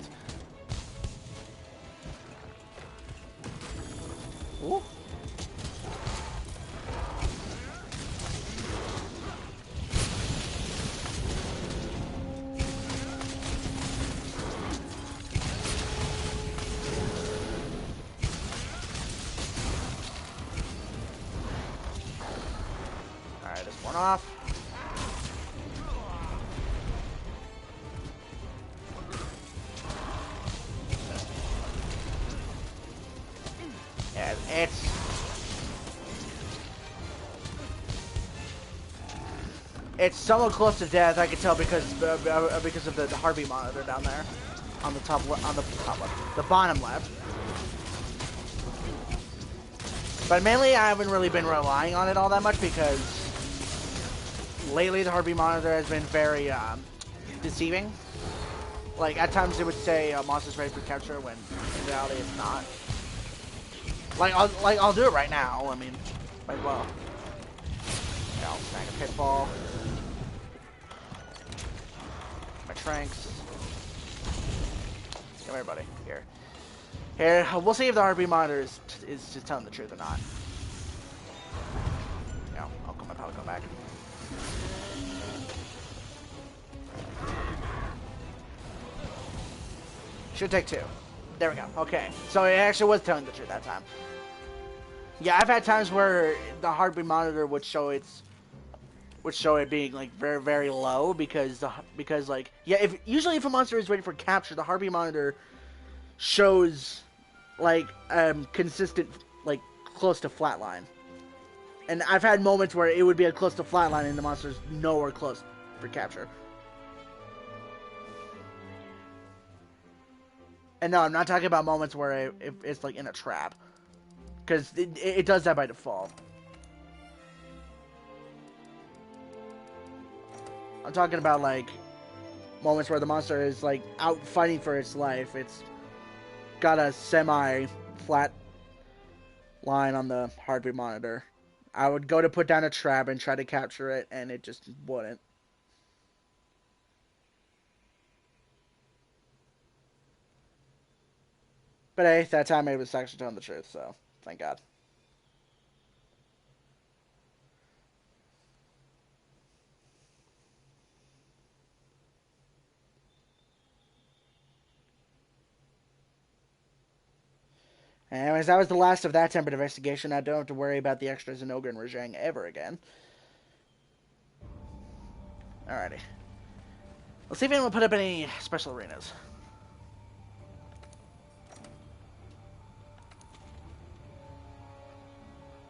Ooh. off. Yeah, it's somewhat close to death. I can tell because of the heartbeat monitor down there on the top left, the bottom left. But mainly, I haven't really been relying on it all that much because lately the heartbeat monitor has been very deceiving. Like at times it would say monsters ready for capture when in reality it's not. I'll do it right now. I mean, might as well. Yeah, I'll snag a pitfall. My tranks. Come here, buddy. Here. Here, we'll see if the heartbeat monitor is just telling the truth or not. Yeah, I'll come back. Should take 2. There we go. Okay, so it actually was telling the truth that time. Yeah, I've had times where the heartbeat monitor would show it being like very, very low because like usually if a monster is ready for capture, the heartbeat monitor shows like consistent, like close to flatline. And I've had moments where it would be a close to flatline and the monster's nowhere close for capture. And no, I'm not talking about moments where it's like in a trap, because it does that by default. I'm talking about like moments where the monster is like out fighting for its life. It's got a semi-flat line on the heartbeat monitor. I would go to put down a trap and try to capture it, and it just wouldn't. But hey, that time it was actually telling the truth, so thank God. Anyways, that was the last of that tempered investigation. I don't have to worry about the extras in Ogre and Rajang ever again. Alrighty. Let's see if anyone will put up any special arenas.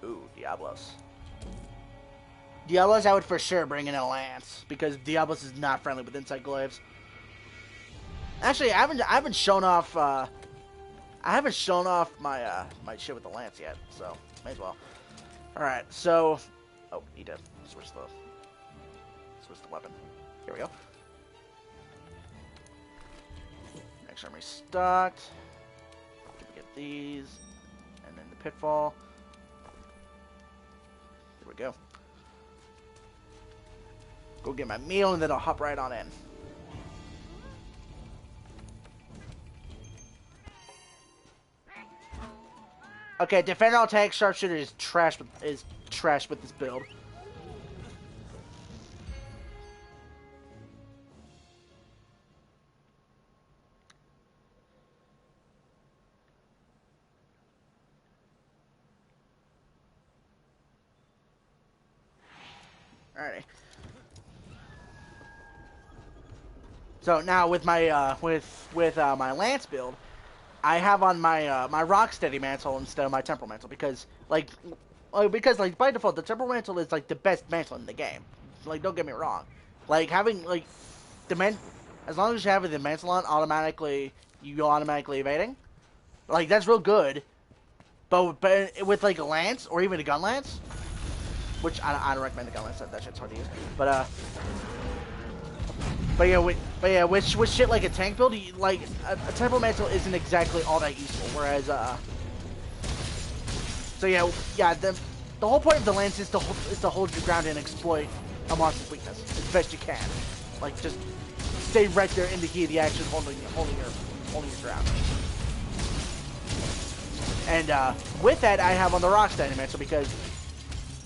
Ooh, Diablos. Diablos, I would for sure bring in a lance because Diablos is not friendly with inside glaives. Actually, I haven't shown off my my shit with the lance yet, so may as well. All right, so need to switch the weapon. Here we go. Next army stocked. Get these, and then the pitfall. Here we go. Go get my meal, and then I'll hop right on in. Okay, defender all tank sharpshooter is trash with this build. Alrighty. So now with my my lance build, I have on my my Rocksteady mantle instead of my Temporal mantle because by default the Temporal mantle is like the best mantle in the game. Like don't get me wrong, like having like as long as you have the mantle on, you automatically evading. Like that's real good. But with like a lance or even a gun lance, which I don't recommend the gun lance. That shit's hard to use. But yeah, with shit like a tank build, like a Temporal Mantle isn't exactly all that useful. Whereas, so yeah, the whole point of the lance is to hold your ground and exploit a monster's weakness as best you can. Like just stay right there in the key of the action, holding your ground. And with that, I have on the Rocksteady mantle because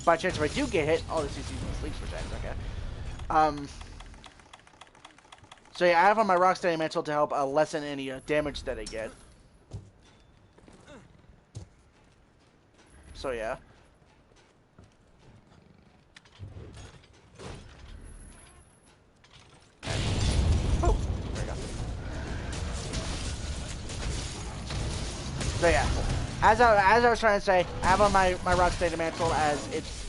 by chance if I do get hit, this is using the sleeps for seconds. Okay. So yeah, I have on my Rocksteady mantle to help lessen any damage that I get. So yeah. So yeah, as I was trying to say, I have on my rock statement mantle as it's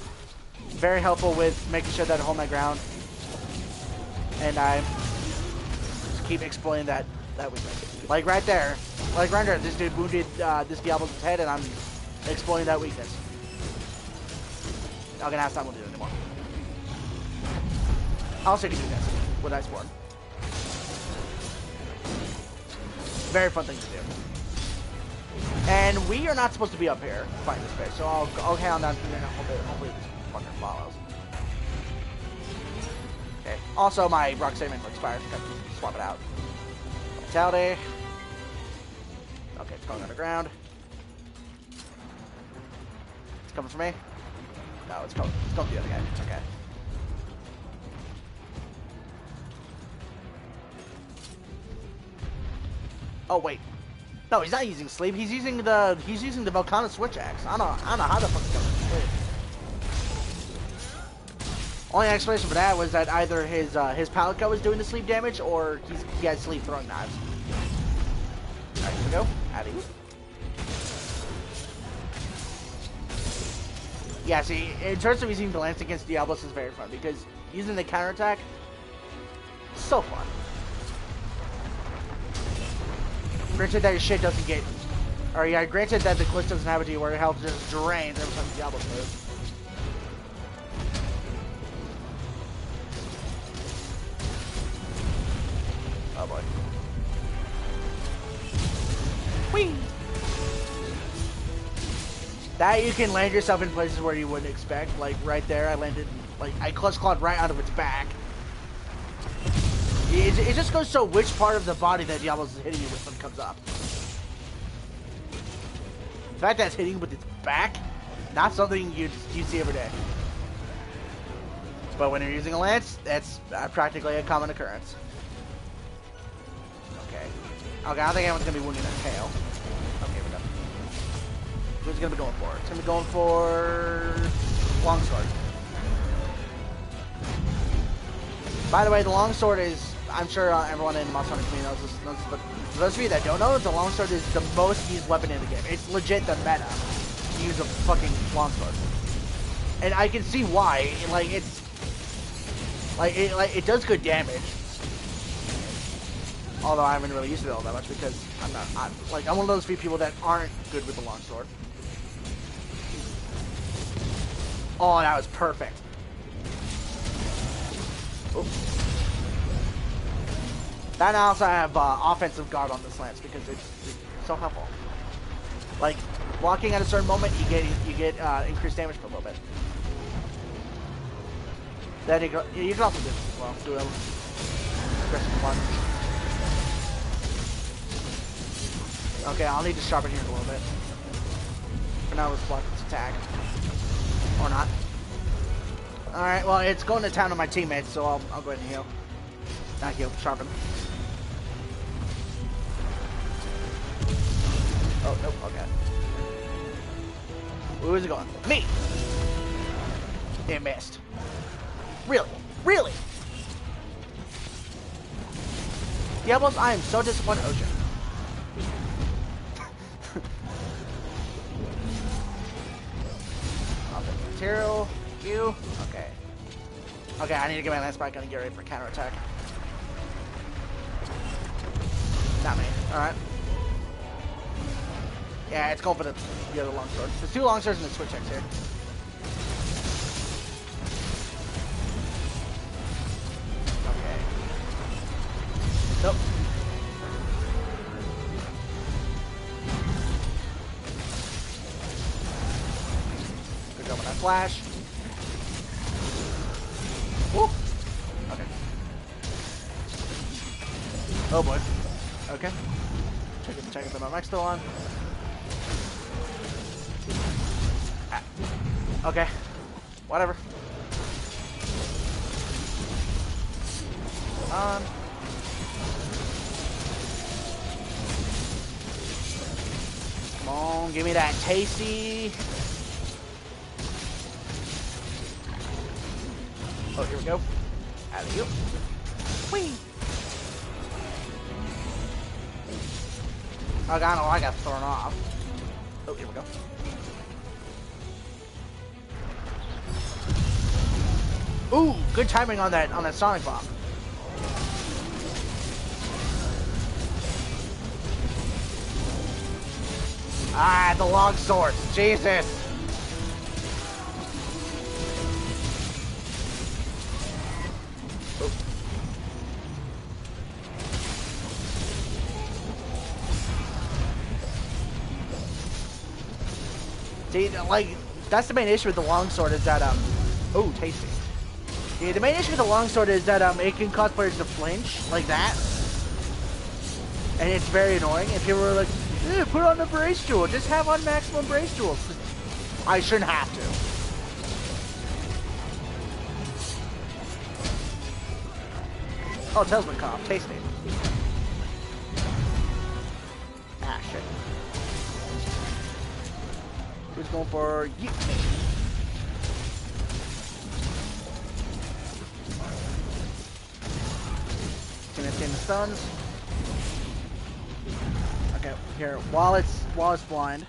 very helpful with making sure that I hold my ground, and I just keep exploiting that weakness. Like right there, this dude wounded this Diablo's head, and I'm exploiting that weakness. Not gonna have time to do it anymore. I also can do this with Iceborne. Very fun thing to do. And we are not supposed to be up here fighting this fish, so I'll head on down through there and hopefully this fucker follows. Okay. Also, my rock statement expires. I gotta swap it out. Vitality. Okay, it's going underground. It's coming for me. No, it's going the other guy. Okay. Oh wait. No, he's not using sleep. He's using the Volcana switch axe. I don't know how the fuck he's going to sleep. Only explanation for that was that either his pallet cut was doing the sleep damage or he had sleep throwing knives. Alright, here we go. Out of here. Yeah, see, in terms of using the lance against Diablos is very fun because using the counterattack, so fun. Granted that your shit doesn't get, or yeah, granted that the glitch doesn't have a D where your health just drains every time Diablos moves. Oh boy. Whee! That you can land yourself in places where you wouldn't expect. Like right there, I landed, like I clutch clawed right out of its back. It just goes to show which part of the body that Diablos is hitting you with when it comes up. The fact that it's hitting with its back, not something you see every day. But when you're using a lance, that's practically a common occurrence. Okay. Okay, I don't think anyone's gonna be wounding their tail. Okay, we're done. Who's gonna be going for it? It's gonna be going for longsword. By the way, the longsword is, I'm sure everyone in the Monster Hunter community knows this, but for those of you that don't know, the longsword is the most used weapon in the game. It's legit the meta to use a fucking longsword. And I can see why. It does good damage. Although I haven't really used it all that much because I'm one of those few people that aren't good with the longsword. Oh, that was perfect. Oops. That I also have offensive guard on this lance because it's so helpful. Like blocking at a certain moment, you get increased damage for a little bit. Then you can also do a aggressive plunge. Okay, I'll need to sharpen here a little bit. For now, let's block its attack. Or not. Alright, well, it's going to town on my teammates, so I'll go ahead and heal. Not heal, sharpen. Oh, nope, okay. Who is it going for? Me! It missed. Really? Really? Diablos, I am so disappointed. Oh, shit. Material, you, okay. Okay, I need to get my lance back and get ready for counterattack. Not me, alright. Yeah, it's going for the other longsword. There's two longswords and the switch X here. Okay. Nope. Good job on that flash. Woo. Okay. Oh boy. Okay. Check if my mic's still on. Ah. Okay. Whatever. On. Come on, give me that tasty. Oh, here we go. Out of you. Whee! Oh, I don't know, I got thrown off. Oh, here we go. Ooh, good timing on that Sonic Bomb. Ah, the long swords. Jesus. Oh. See, like, that's the main issue with the longsword is that, oh, tasty. Yeah, the main issue with the longsword is that, it can cause players to flinch, like that. And it's very annoying. And people are like, eh, put on the brace jewel. Just have on maximum brace jewels. I shouldn't have to. Oh, Tailsman Cough. Tasty. Ah, shit. Who's going for you? Gonna send the stuns. Okay, here, while it's blind.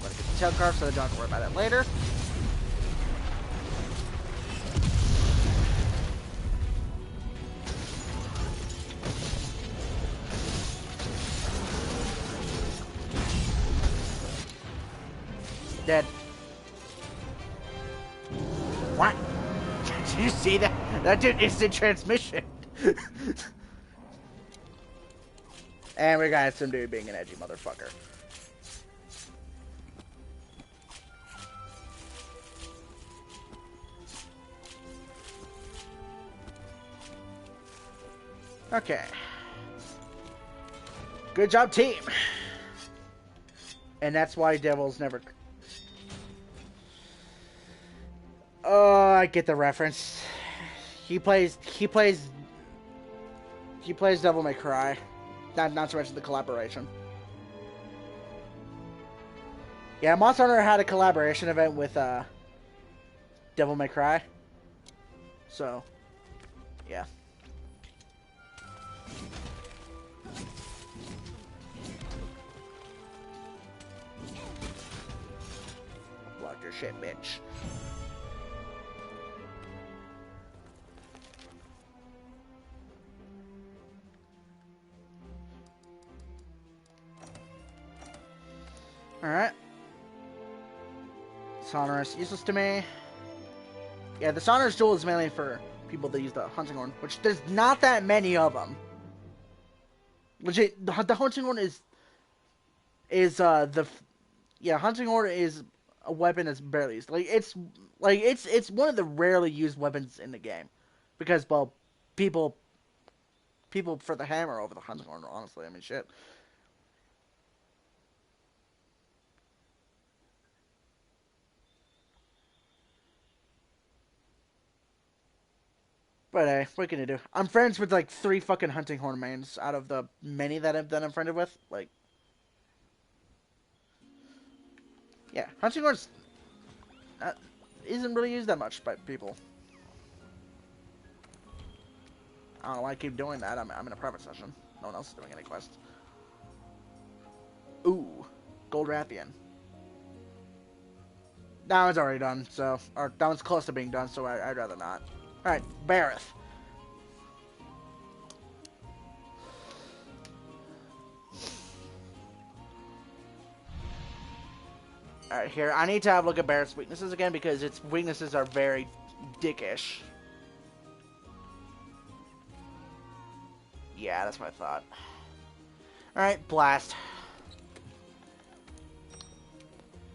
Gotta get the tail carve so I don't have to worry about it later. Dead. What? Did you see that? That did instant transmission. And we got some dude being an edgy motherfucker. Okay. Good job, team. And that's why Devils never... Oh, I get the reference. He plays Devil May Cry. Not to mention the collaboration. Yeah, Monster Hunter had a collaboration event with Devil May Cry. So, yeah. Block your shit, bitch. Alright. Sonorous, useless to me. Yeah, the Sonorous Duel is mainly for people that use the Hunting Horn, which there's not that many of them. Legit, the Hunting Horn is Hunting Horn is a weapon that's barely used. It's one of the rarely used weapons in the game, because well, people for the hammer over the Hunting Horn. Honestly, I mean, shit. But hey, what can you do? I'm friends with like 3 fucking Hunting Horn mains out of the many that I'm friended with. Like, yeah, Hunting Horn's isn't really used that much by people. I don't know why I keep doing that. I'm in a private session. No one else is doing any quests. Ooh, Gold Rathian. That one's already done, so... Or, that one's close to being done, so I'd rather not. Alright, Bareth. Alright, here. I need to have a look at Barrett's weaknesses again, because its weaknesses are very dickish. Yeah, that's what I thought. Alright, Blast.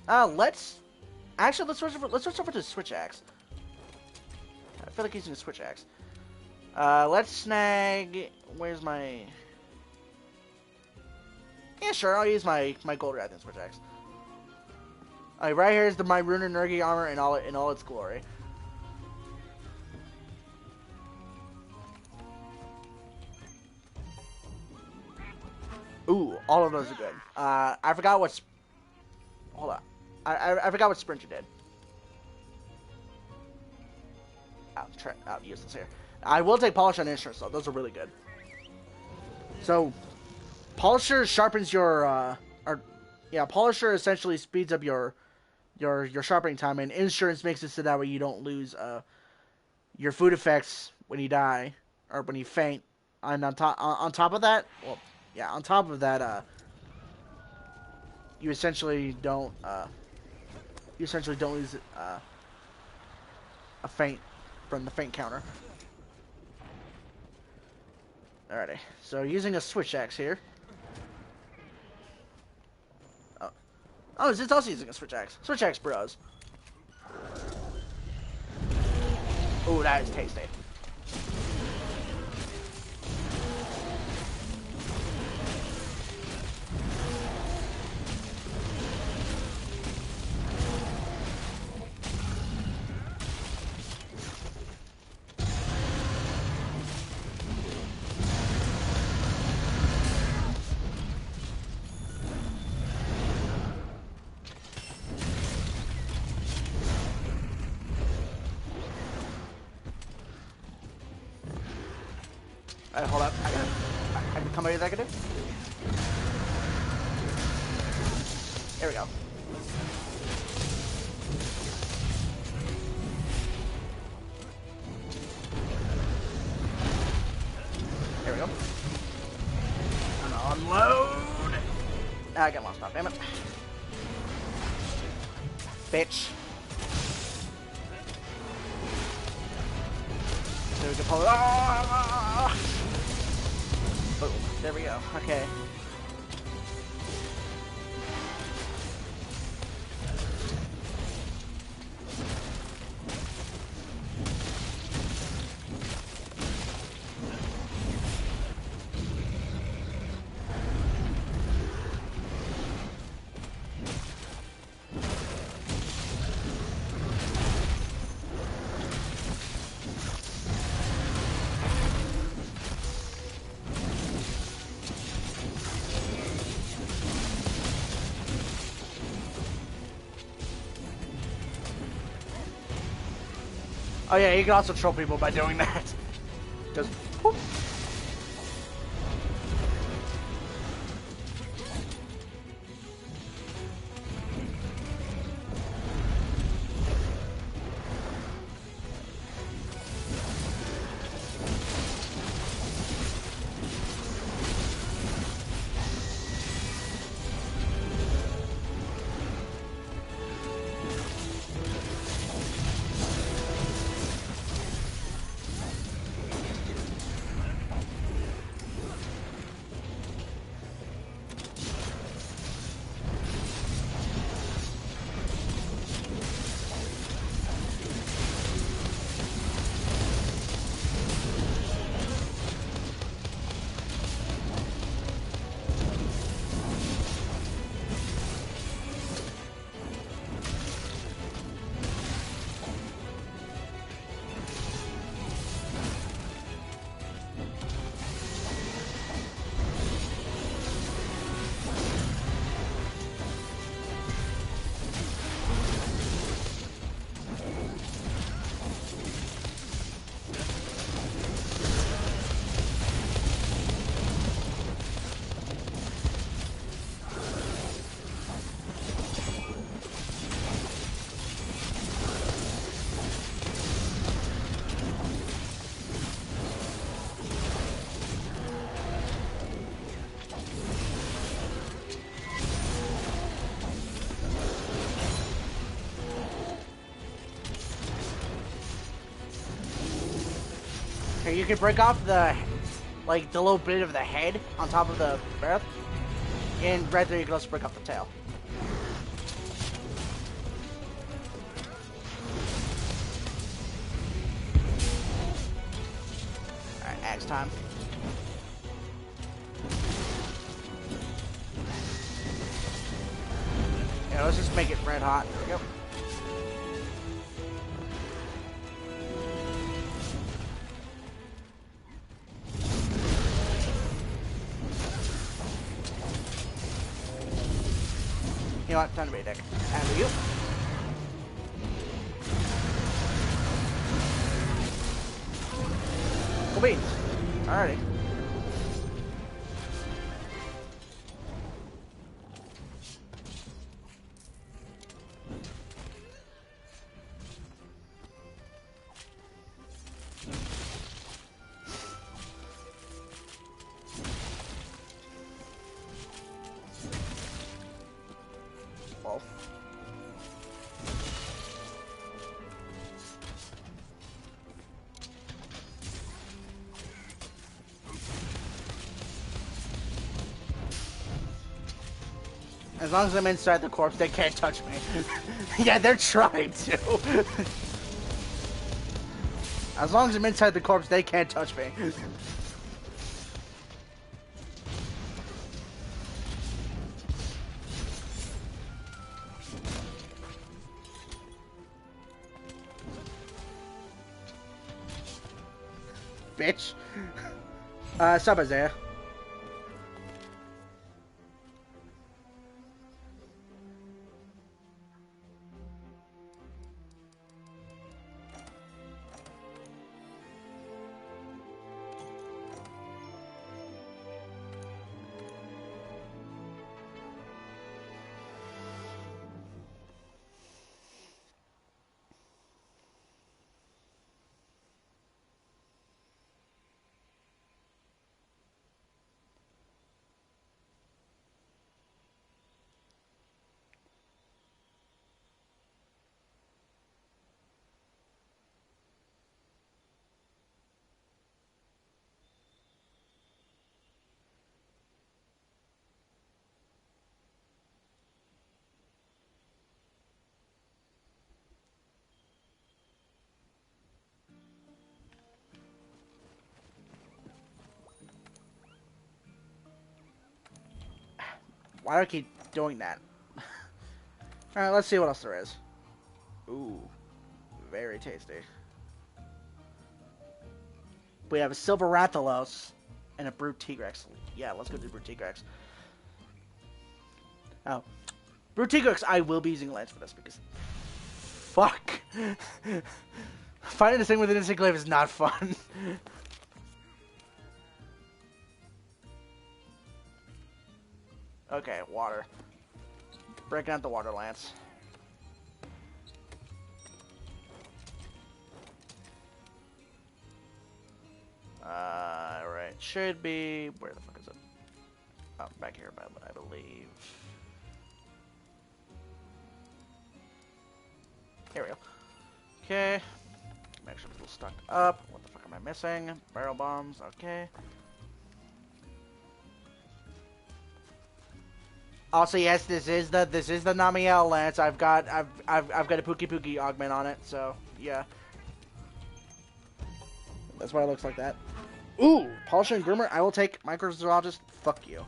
Actually, let's switch over to Switch Axe. I feel like using a Switch Axe. Let's snag... Where's my... Yeah, sure, I'll use my Gold Rathian Switch Axe. Alright, right here is my Rune Nergi armor in all its glory. Ooh, all of those are good. I forgot what's... Hold on. I forgot what Sprinter did. I'll use this here. I will take Polish on instruments though. Those are really good. So, Polisher sharpens your, Polisher essentially speeds up your sharpening time, and Insurance makes it so that way you don't lose your food effects when you die or when you faint. And on top of that, you essentially don't lose a faint from the faint counter. Alrighty, so using a switch axe here. Oh, it's also using a switch axe. Switch axe bros. Ooh, that is tasty. Hold up. I can come over that. There we go. There we go. And unload. I got one stop. Damn it, bitch. So we can pull it. Oh, there we go. Okay. Oh yeah, you can also troll people by doing that. Just whoop. You can break off the little bit of the head on top of the breath, and right there you can also break off the tail. Alright, axe time. Yeah, let's just make it red hot. There we go. You know what? Time to be a dick. And you. Cool beans. Alrighty. Well. As long as I'm inside the corpse, they can't touch me. Yeah, they're trying to. As long as I'm inside the corpse, they can't touch me. Bitch. Sup, Isaiah. Why do I keep doing that? Alright, let's see what else there is. Ooh. Very tasty. We have a Silver Rathalos and a Brute Tigrex. Yeah, let's go do Brute Tigrex. Oh. Brute Tigrex, I will be using Lance for this because... Fuck! Fighting this thing with an instant glaive is not fun. Okay, water. Breaking out the water lance. Right. Should be... Where the fuck is it? Oh, back here, I believe. Here we go. Okay. Make sure it's stuck up. What the fuck am I missing? Barrel bombs. Okay. Also, yes, this is the Namiel lance. I've got a Pookie Pookie augment on it, so yeah. That's why it looks like that. Ooh, Polisher and Groomer. I will take Microzoologist. Fuck you.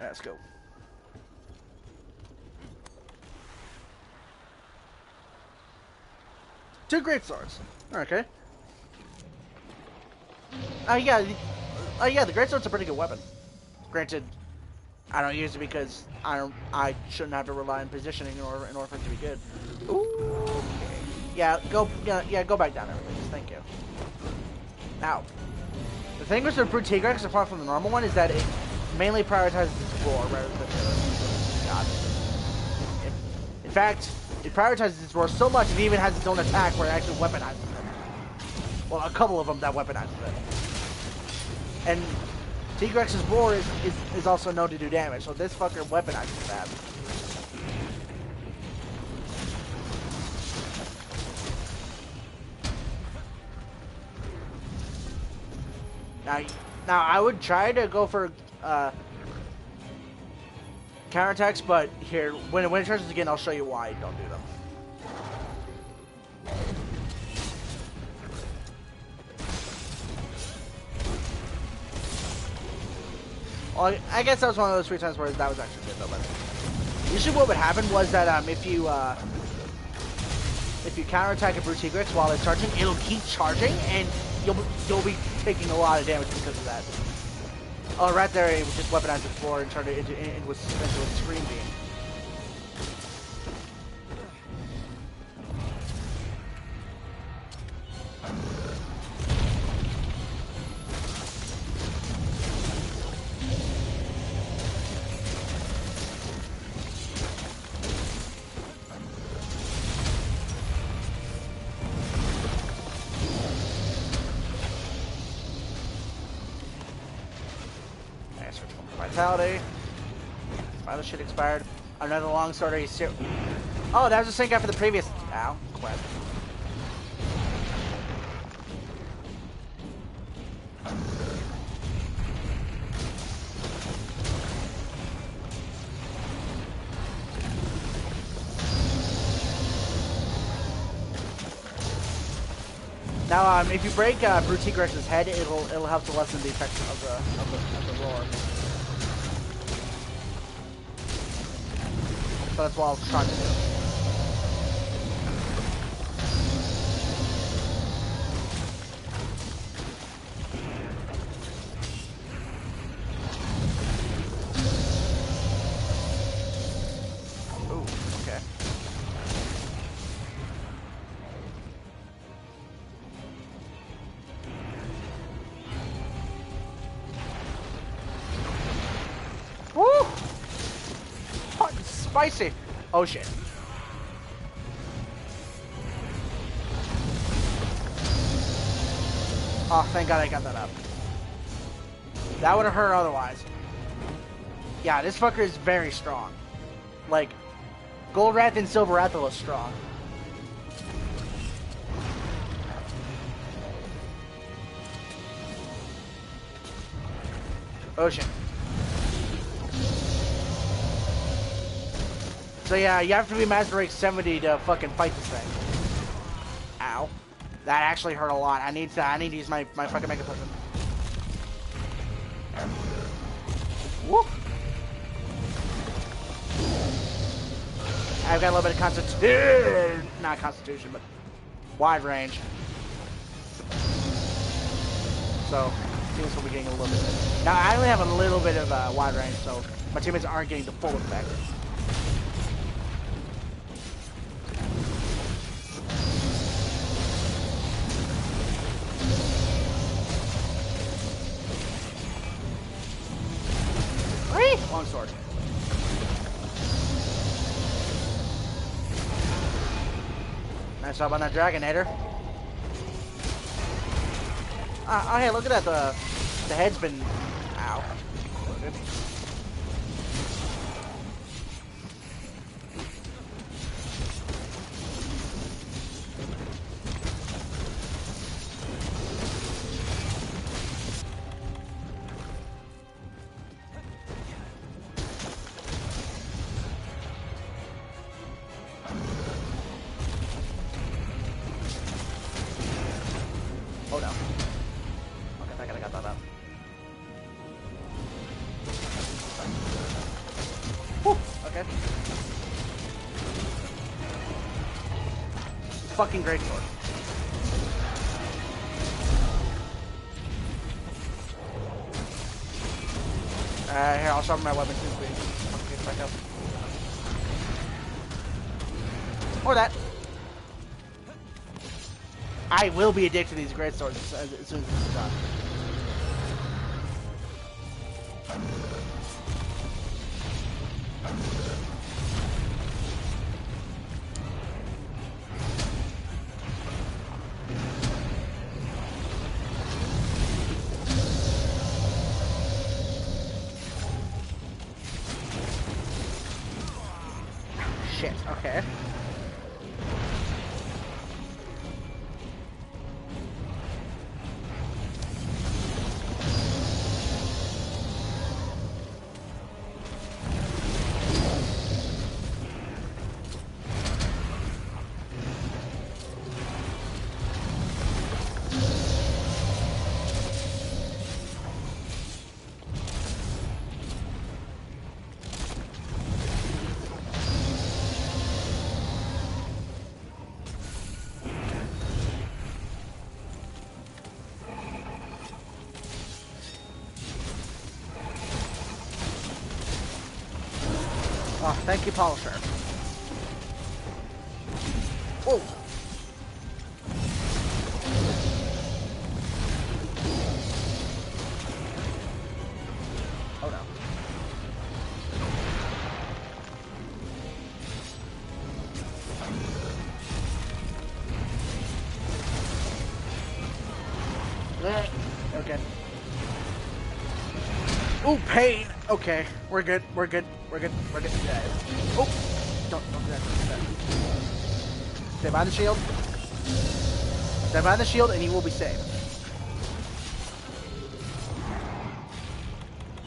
Let's go. Two great swords. Okay. Yeah, the great sword's a pretty good weapon. Granted, I don't use it because I shouldn't have to rely on positioning in order for it to be good. Ooh. Okay. Yeah, go back down, everybody. Thank you. Now, the thing with the Brute Tigrex, apart from the normal one, is that it mainly prioritizes its roar rather than God. In fact, it prioritizes its roar so much it even has its own attack where it actually weaponizes it. Well, a couple of them that weaponizes it. And Tigrex's roar is also known to do damage, so this fucker weaponizes that. Now I would try to go for counterattacks, but here, when it charges again, I'll show you why I don't do them. Well, I guess that was one of those 3 times where that was actually good though. But usually, what would happen was that if you if you counterattack a Brutigrex while it's charging, it'll keep charging, and you'll be taking a lot of damage because of that. Oh, right there, it just weaponized the floor and turned it into a screen beam. Vitality. My other shit expired. Another long sword. Oh, that was the same guy for the previous. Ow, quest. Now, if you break Brutigrex's head, it'll help to lessen the effect of the roar. So that's what I was trying to do. Ooh, okay. Woo! Hot and spicy. Oh shit. Oh, thank God I got that up. That would have hurt otherwise. Yeah, this fucker is very strong. Like, Gold Wrath and Silver Wrathel is strong. Oh shit. So yeah, you have to be Master Rank 70 to fucking fight this thing. Ow. That actually hurt a lot. I need to use my fucking Mega Potion. Whoop. I've got a little bit of Constitution. Not Constitution, but wide range. So, teammates will be getting a little bit. Now, I only have a little bit of wide range, so my teammates aren't getting the full effect. Long sword. Nice job on that Dragonator. Oh hey, look at that. The head's been. Ow. Loaded. Oh no. Okay, I got that up. Whew, okay. Fucking great sword. Here, I'll sharpen my weapon too, please. Okay, back up. Or that. I will be addicted to these great swords as soon as this is done. Shit, okay. Oh, thank you, Polisher. Whoa. Oh no. Okay. Ooh, pain. Okay, we're good. We're good. We're good. We're good. Yeah. Oh, don't do that. Don't do that. Stay by the shield. Stay by the shield, and you will be safe.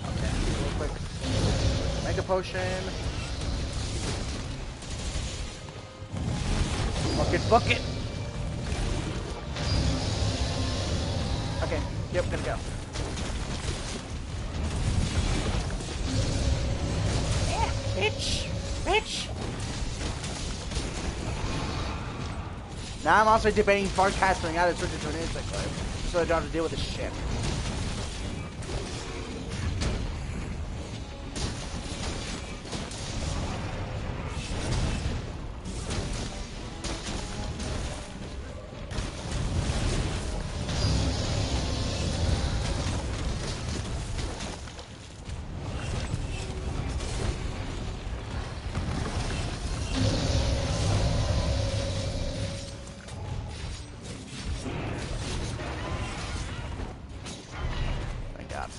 Okay, real quick. Make a potion. Bucket, bucket. Okay. Yep, gonna go. Bitch! Bitch! Now I'm also debating forecasting out of switch to an insect clip, so I don't have to deal with this shit. Thank God.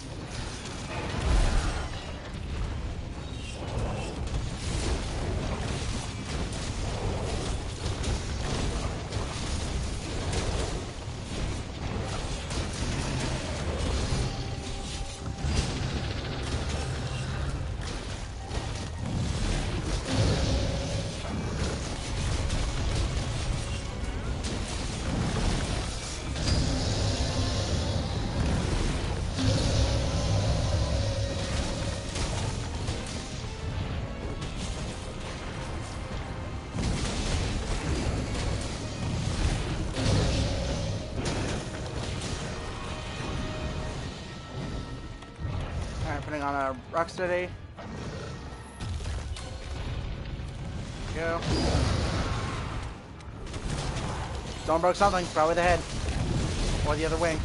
Alright, putting on a Rocksteady. Go. Someone broke something, probably the head. Or the other wing.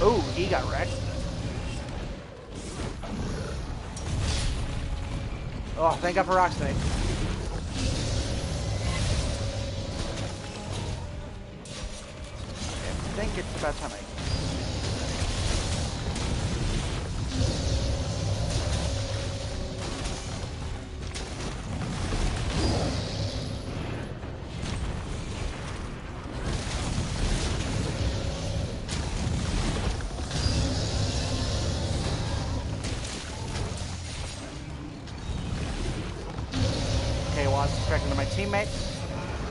Oh, he got wrecked. Oh, thank God for Rocksteady. Okay, I think it's about time I... Okay, well, I was distracting to my teammates.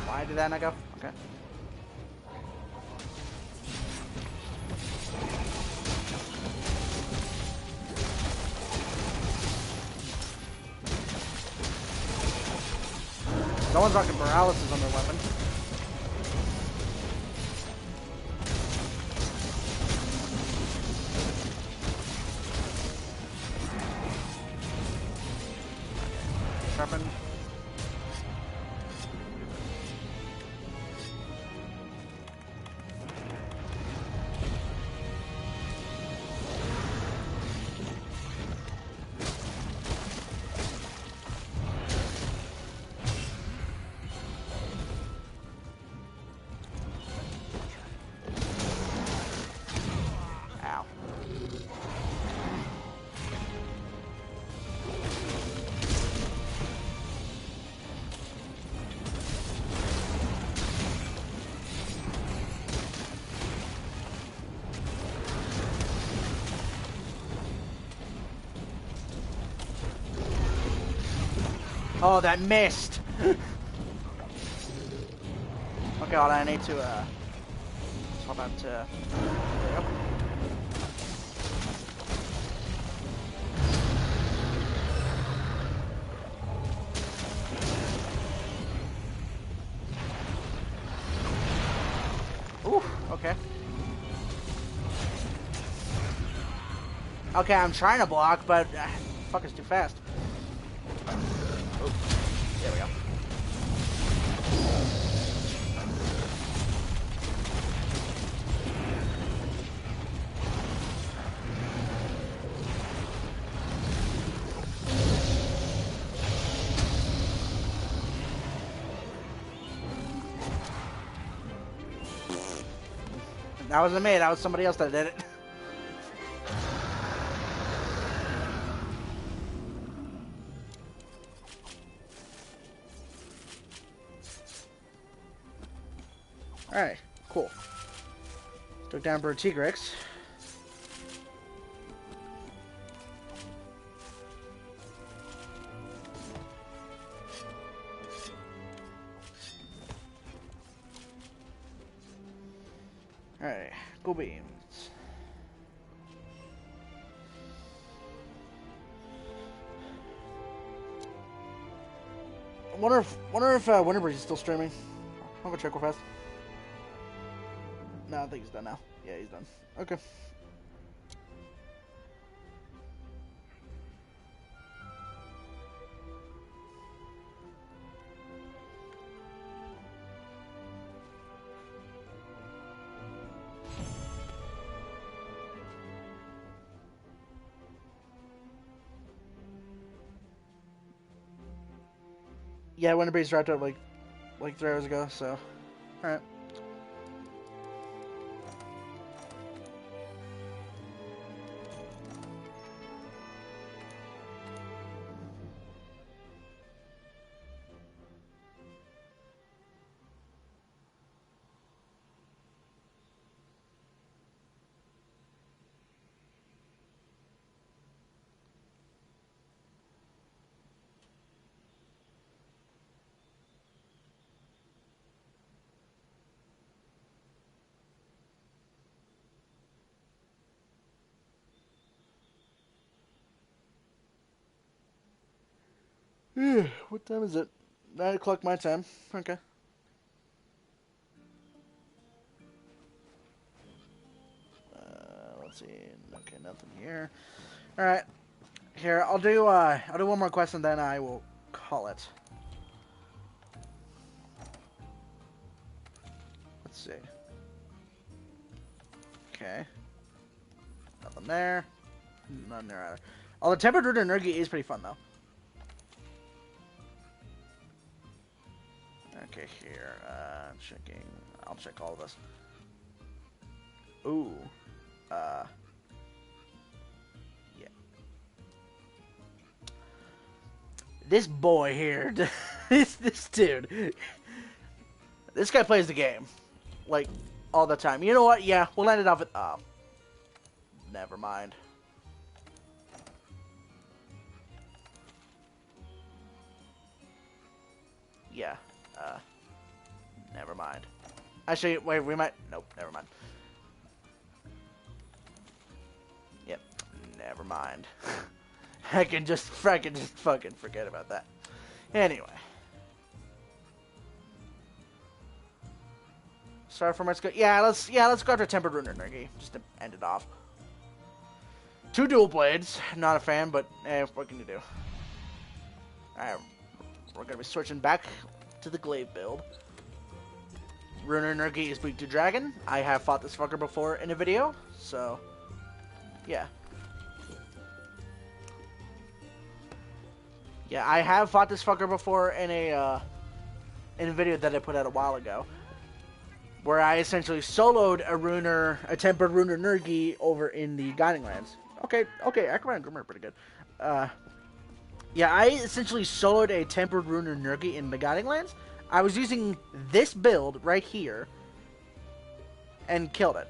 Why did that not go? Okay. Someone's rocking paralysis on their weapon. Sharpen. Ow. Oh, that missed! Okay, well, I need to swap out to... There we go. Ooh, okay. Okay, I'm trying to block, but fuck, it's too fast. Ooh, there we go. That wasn't me, that was somebody else that did it. Alright, cool. Took down Bird Tigrex. Alright, go beams. Wonder if Winterbreeze is still streaming. I'll go check real fast. No, I think he's done now. Yeah, he's done. Okay. Yeah, Winterbreeze wrapped up like 3 hours ago, so alright. What time is it? 9 o'clock my time. Okay. Let's see. Okay, nothing here. All right. Here, I'll do one more quest and then I will call it. Let's see. Okay. Nothing there. Nothing there either. Oh, the Tempered Root Energy is pretty fun though. Okay, here. Checking. I'll check all of this. Ooh. Yeah. This boy here, this dude, this guy plays the game, like, all the time. You know what? Yeah, we'll end it off with, never mind. Yeah, never mind. Actually, wait, we might, nope, never mind. Yep, never mind. I can just fucking forget about that. Anyway. Sorry for my skill. Yeah, let's go after Tempered Rune Energy, just to end it off. 2 dual blades. Not a fan, but what can you do? Alright, we're gonna be switching back to the glaive build. Rune Energy is weak to dragon. I have fought this fucker before in a video, so yeah. Yeah, I have fought this fucker before in a video that I put out a while ago, where I essentially soloed a Tempered Rune Energy over in the Guiding Lands. Okay, Acrobat and Grimmer pretty good. Yeah, I essentially soloed a Tempered Rune Energy in the Guiding Lands. I was using this build right here and killed it.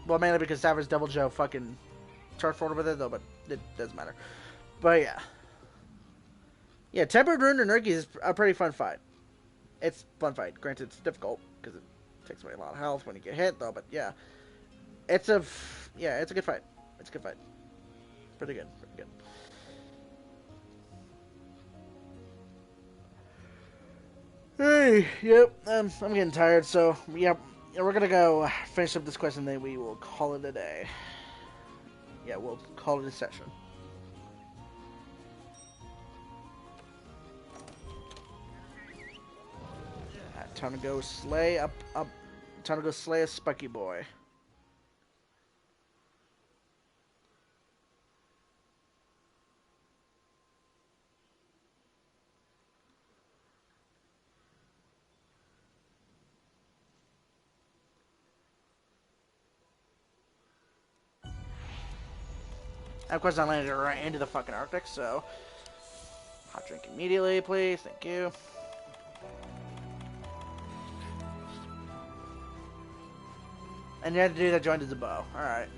Well, mainly because Savage Devil Joe fucking charged forward with it, though, but it doesn't matter. But yeah. Yeah, Tempered Rune Energy is a pretty fun fight. It's a fun fight. Granted, it's difficult, because Takes away a lot of health when you get hit, though. But yeah, it's a it's a good fight. It's a good fight. Pretty good. Pretty good. Hey, yep. I'm getting tired, so yep. We're gonna go finish up this quest, and then we will call it a day. Yeah, we'll call it a session. Time to go slay up. Time to go slay a Spucky boy. Of course, I landed right into the fucking Arctic, so hot drink immediately, please. Thank you. And you had to do that joined as a bow. Alright.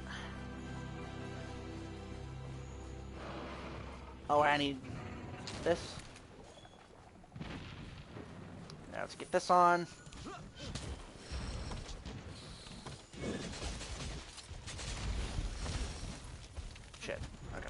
Oh, I need this. Now let's get this on. Shit. Okay.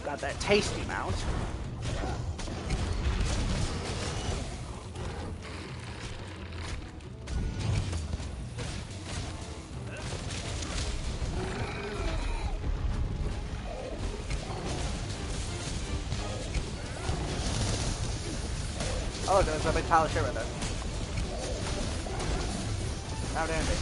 Got that tasty mount. Oh, look, there's a big pile of shit right there. How dandy.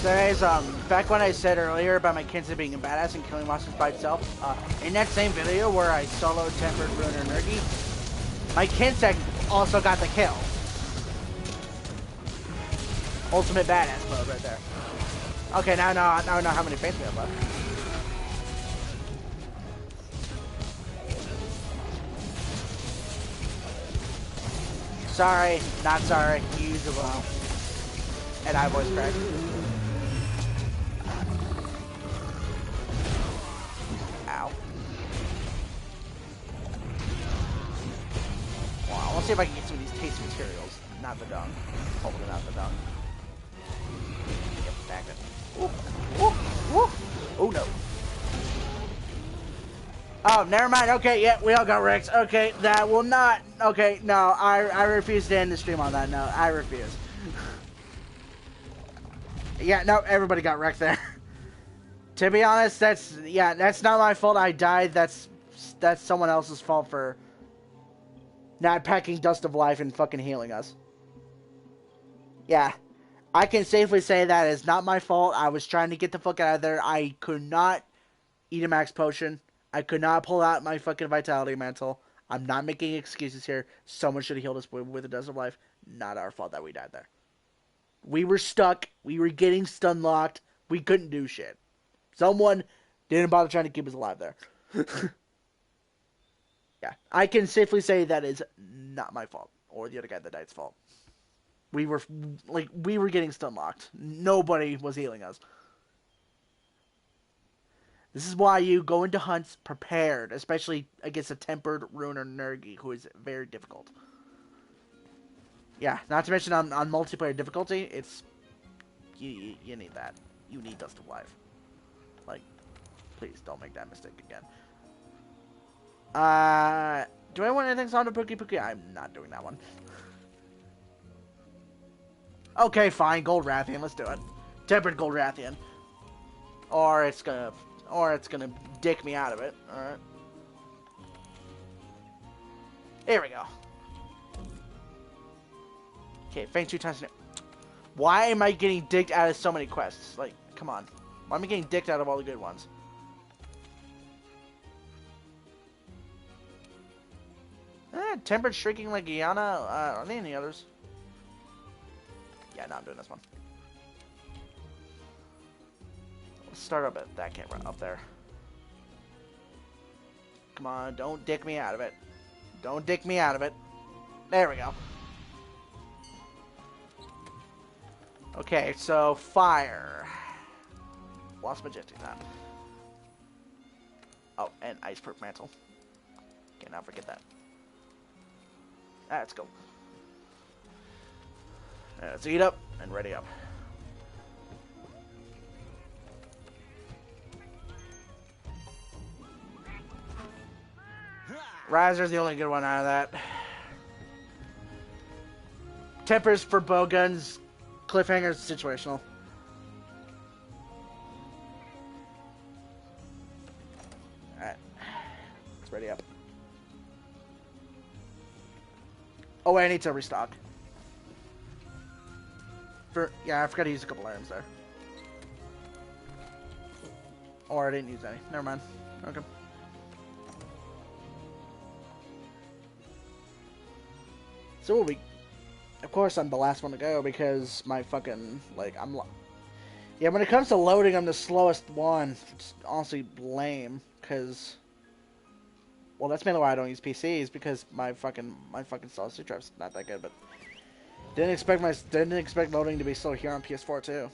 Guys, back when I said earlier about my Kinsa being a badass and killing monsters by itself, in that same video where I soloed Tempered Ruiner Nergi, my Kinsa also got the kill. Ultimate badass mode right there. Okay, now I know how many faints we have left. Sorry, not sorry, usual. And I voice crack. Ow. Wow, let's see if I can get some of these tasty materials. Not the dung. Hopefully not the dung. Yep, back it. Ooh, ooh, ooh. Oh no. Oh, never mind. Okay, yeah, we all got wrecked. Okay, that will not. Okay, no, I refuse to end the stream on that. No, I refuse. Yeah, no, everybody got wrecked there. To be honest, that's not my fault. I died. That's someone else's fault for not packing Dust of Life and fucking healing us. Yeah, I can safely say that is not my fault. I was trying to get the fuck out of there. I could not eat a max potion. I could not pull out my fucking Vitality Mantle. I'm not making excuses here. Someone should have healed us with a Dust of Life. Not our fault that we died there. We were stuck. We were getting stun locked. We couldn't do shit. Someone didn't bother trying to keep us alive there. Yeah, I can safely say that is not my fault or the other guy that died's fault. We were getting stun locked. Nobody was healing us. This is why you go into hunts prepared, especially against a Tempered Ruiner Nergi, who is very difficult. Yeah, not to mention on multiplayer difficulty, it's you need that. You need Dust of Life. Like, please don't make that mistake again. Do I want anything sound of Pookie Pookie? I'm not doing that one. Okay, fine. Gold Rathian. Let's do it. Tempered Gold Rathian. Or it's gonna dick me out of it. All right. Here we go. Okay, faint 2 times. Why am I getting dicked out of so many quests? Like, come on. Why am I getting dicked out of all the good ones? Tempered Shrieking like Guyana. Are there any others? Yeah, no, I'm doing this one. Let's start up at that camera up there. Come on, don't dick me out of it. Don't dick me out of it. There we go. Okay, so fire. Lost Majestic time. Oh, and Ice Perk Mantle. Okay, now forget that. Let's go. Let's eat up and ready up. Riser's the only good one out of that. Tempers for bowguns. Cliffhanger's situational. Alright. Let's ready up. Oh, wait, I need to restock. Yeah, I forgot to use a couple items there. Or I didn't use any. Never mind. Okay. So of course I'm the last one to go because my fucking, like, yeah, when it comes to loading, I'm the slowest one. It's honestly lame, because, well, that's mainly why I don't use PCs, because my fucking solid state drive's not that good, but didn't expect loading to be slow here on PS4 too.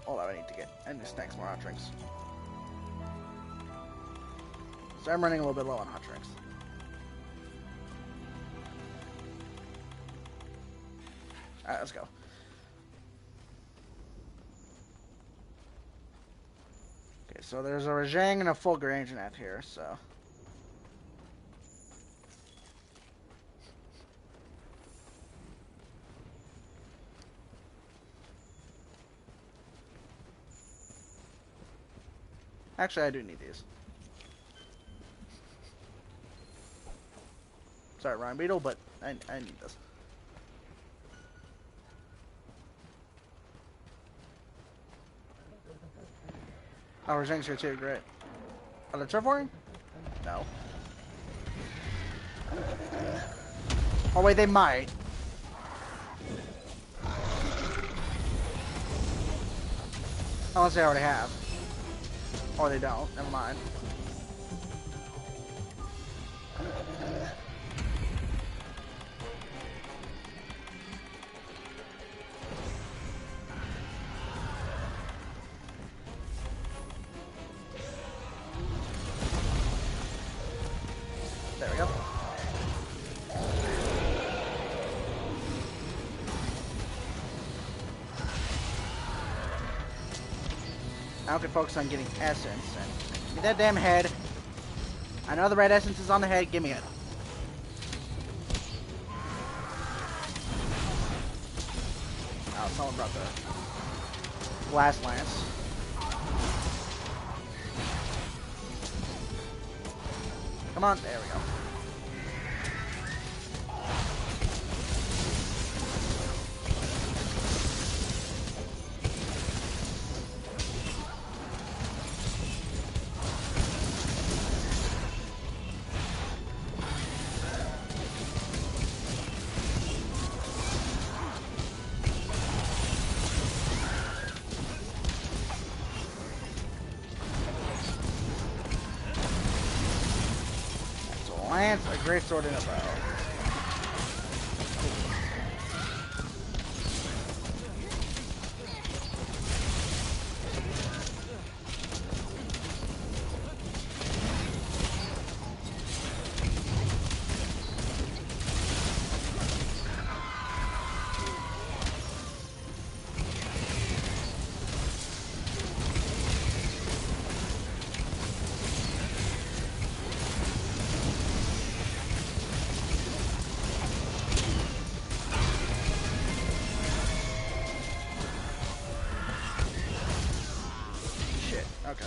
All I need to get, and this next more hot drinks. So I'm running a little bit low on hot drinks. Alright, let's go. Okay, so there's a Rajang and a full Grangenet here, so. Actually, I do need these. Sorry, Rhyme Beetle, but I need this. Oh, Rajang's here too, great. Are they Trevoring? No. Oh wait, they might. Unless they already have. Or they don't, never mind. There we go. Now I can focus on getting essence and give me that damn head. I know the red essence is on the head, give me it. Oh, someone brought the Blast Lance. Come on, there we go. lance, a great sword, and a bow. Okay.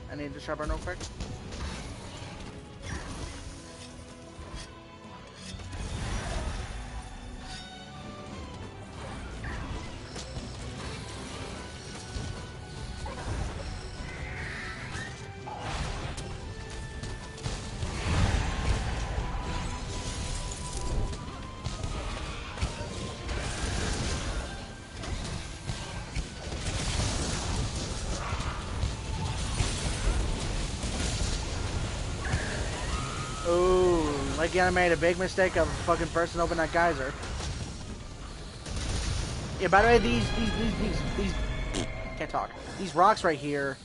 I need to sharpen real quick. Ooh, like I made a big mistake of fucking person open that geyser. Yeah, by the way, these can't talk. These rocks right here,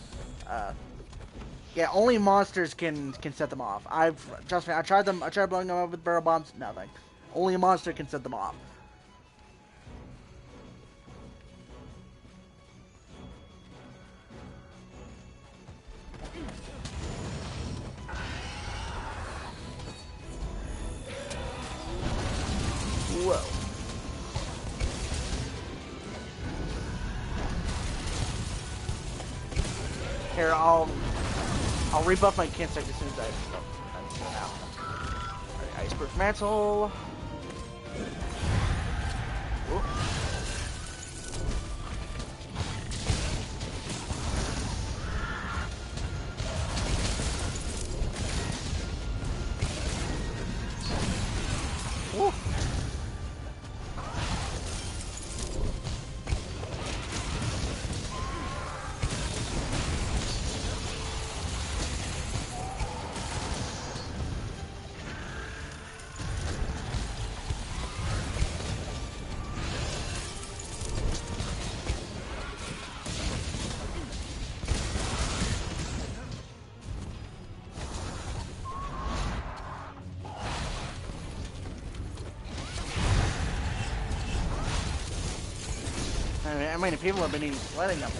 yeah, only monsters can set them off. Trust me, I tried blowing them up with barrel bombs, nothing. Only a monster can set them off. Whoa. Here, I'll rebuff my cancer as soon as I'm out. Alright, Iceproof Mantle. Ooh. Woo. I mean, people have been letting them,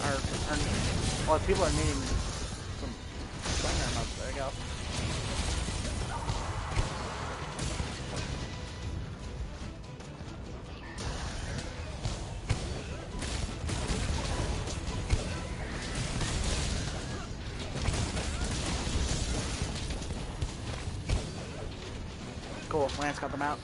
well, people are needing some slinger amounts. There you go. Cool, Lance got them out.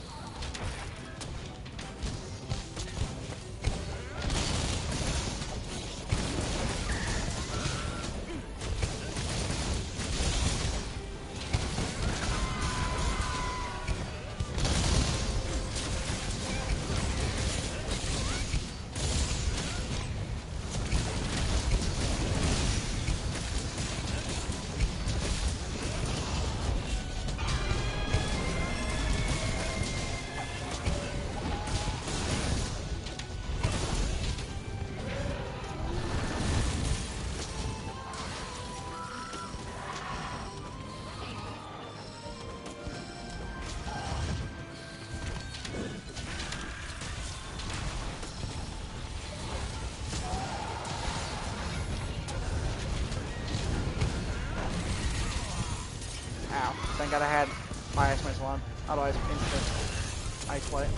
thank God I had my ice missile on. Otherwise, instant ice plate.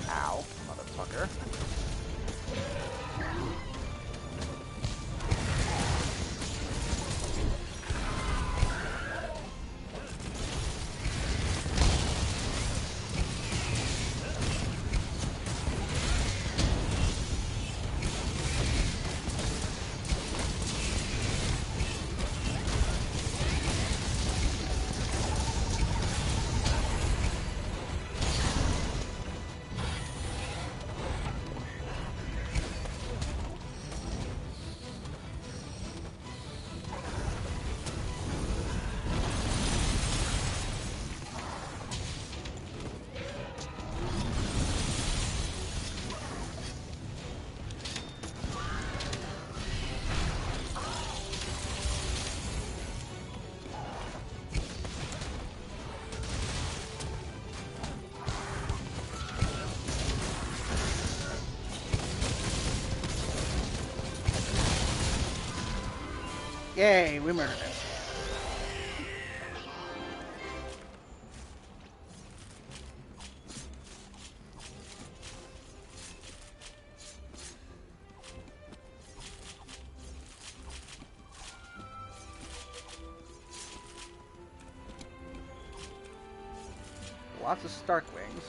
Ow, motherfucker. Yay, we murdered it. Lots of Stark wings.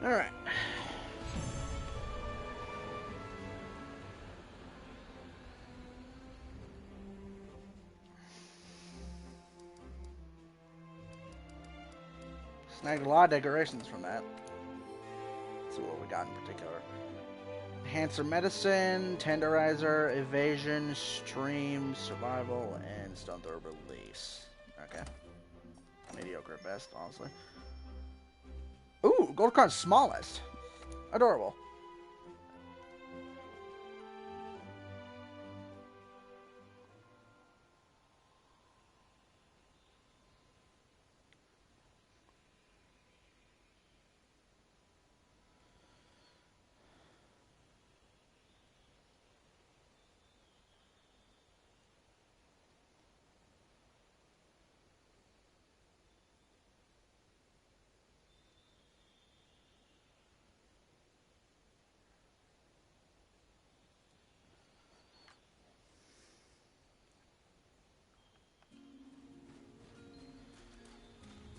All right. Snagged a lot of decorations from that. Let's see what we got in particular. Enhancer medicine, tenderizer, evasion, stream, survival, and stun throw release. Okay. Mediocre at best, honestly. Ooh, gold card's smallest. Adorable.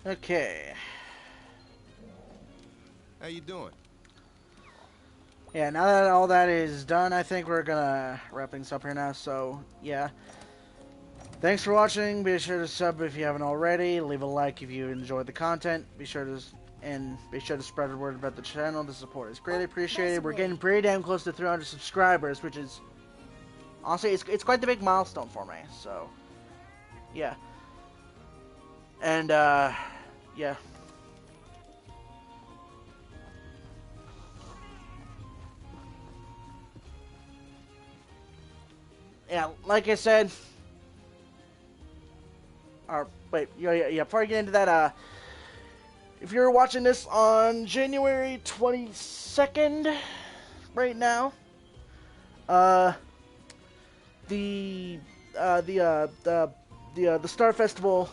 Okay. How you doing? Yeah, now that all that is done, I think we're gonna wrap things up here now. So, yeah. Thanks for watching. Be sure to sub if you haven't already. Leave a like if you enjoyed the content. Be sure to spread the word about the channel. The support is greatly appreciated. We're getting pretty damn close to 300 subscribers, which is honestly it's quite the big milestone for me. So, yeah. And yeah. Yeah, like I said, wait, yeah, before I get into that, if you're watching this on January 22nd, right now, the Star Festival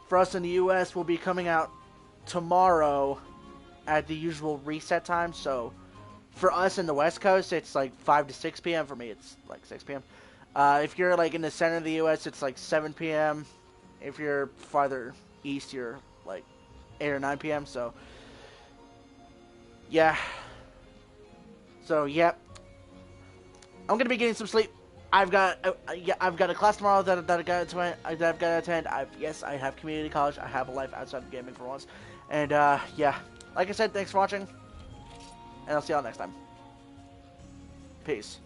for us in the U.S. will be coming out tomorrow at the usual reset time. So for us in the West Coast, it's like 5 to 6 p.m. For me, it's like 6 p.m. If you're like in the center of the U.S., it's like 7 p.m. If you're farther east, you're like 8 or 9 p.m. So yeah. So yeah, I'm gonna be getting some sleep. yeah, I've got a class tomorrow that I've got to attend. Yes, I have community college. I have a life outside of gaming for once, and yeah, like I said, thanks for watching, and I'll see y'all next time. Peace.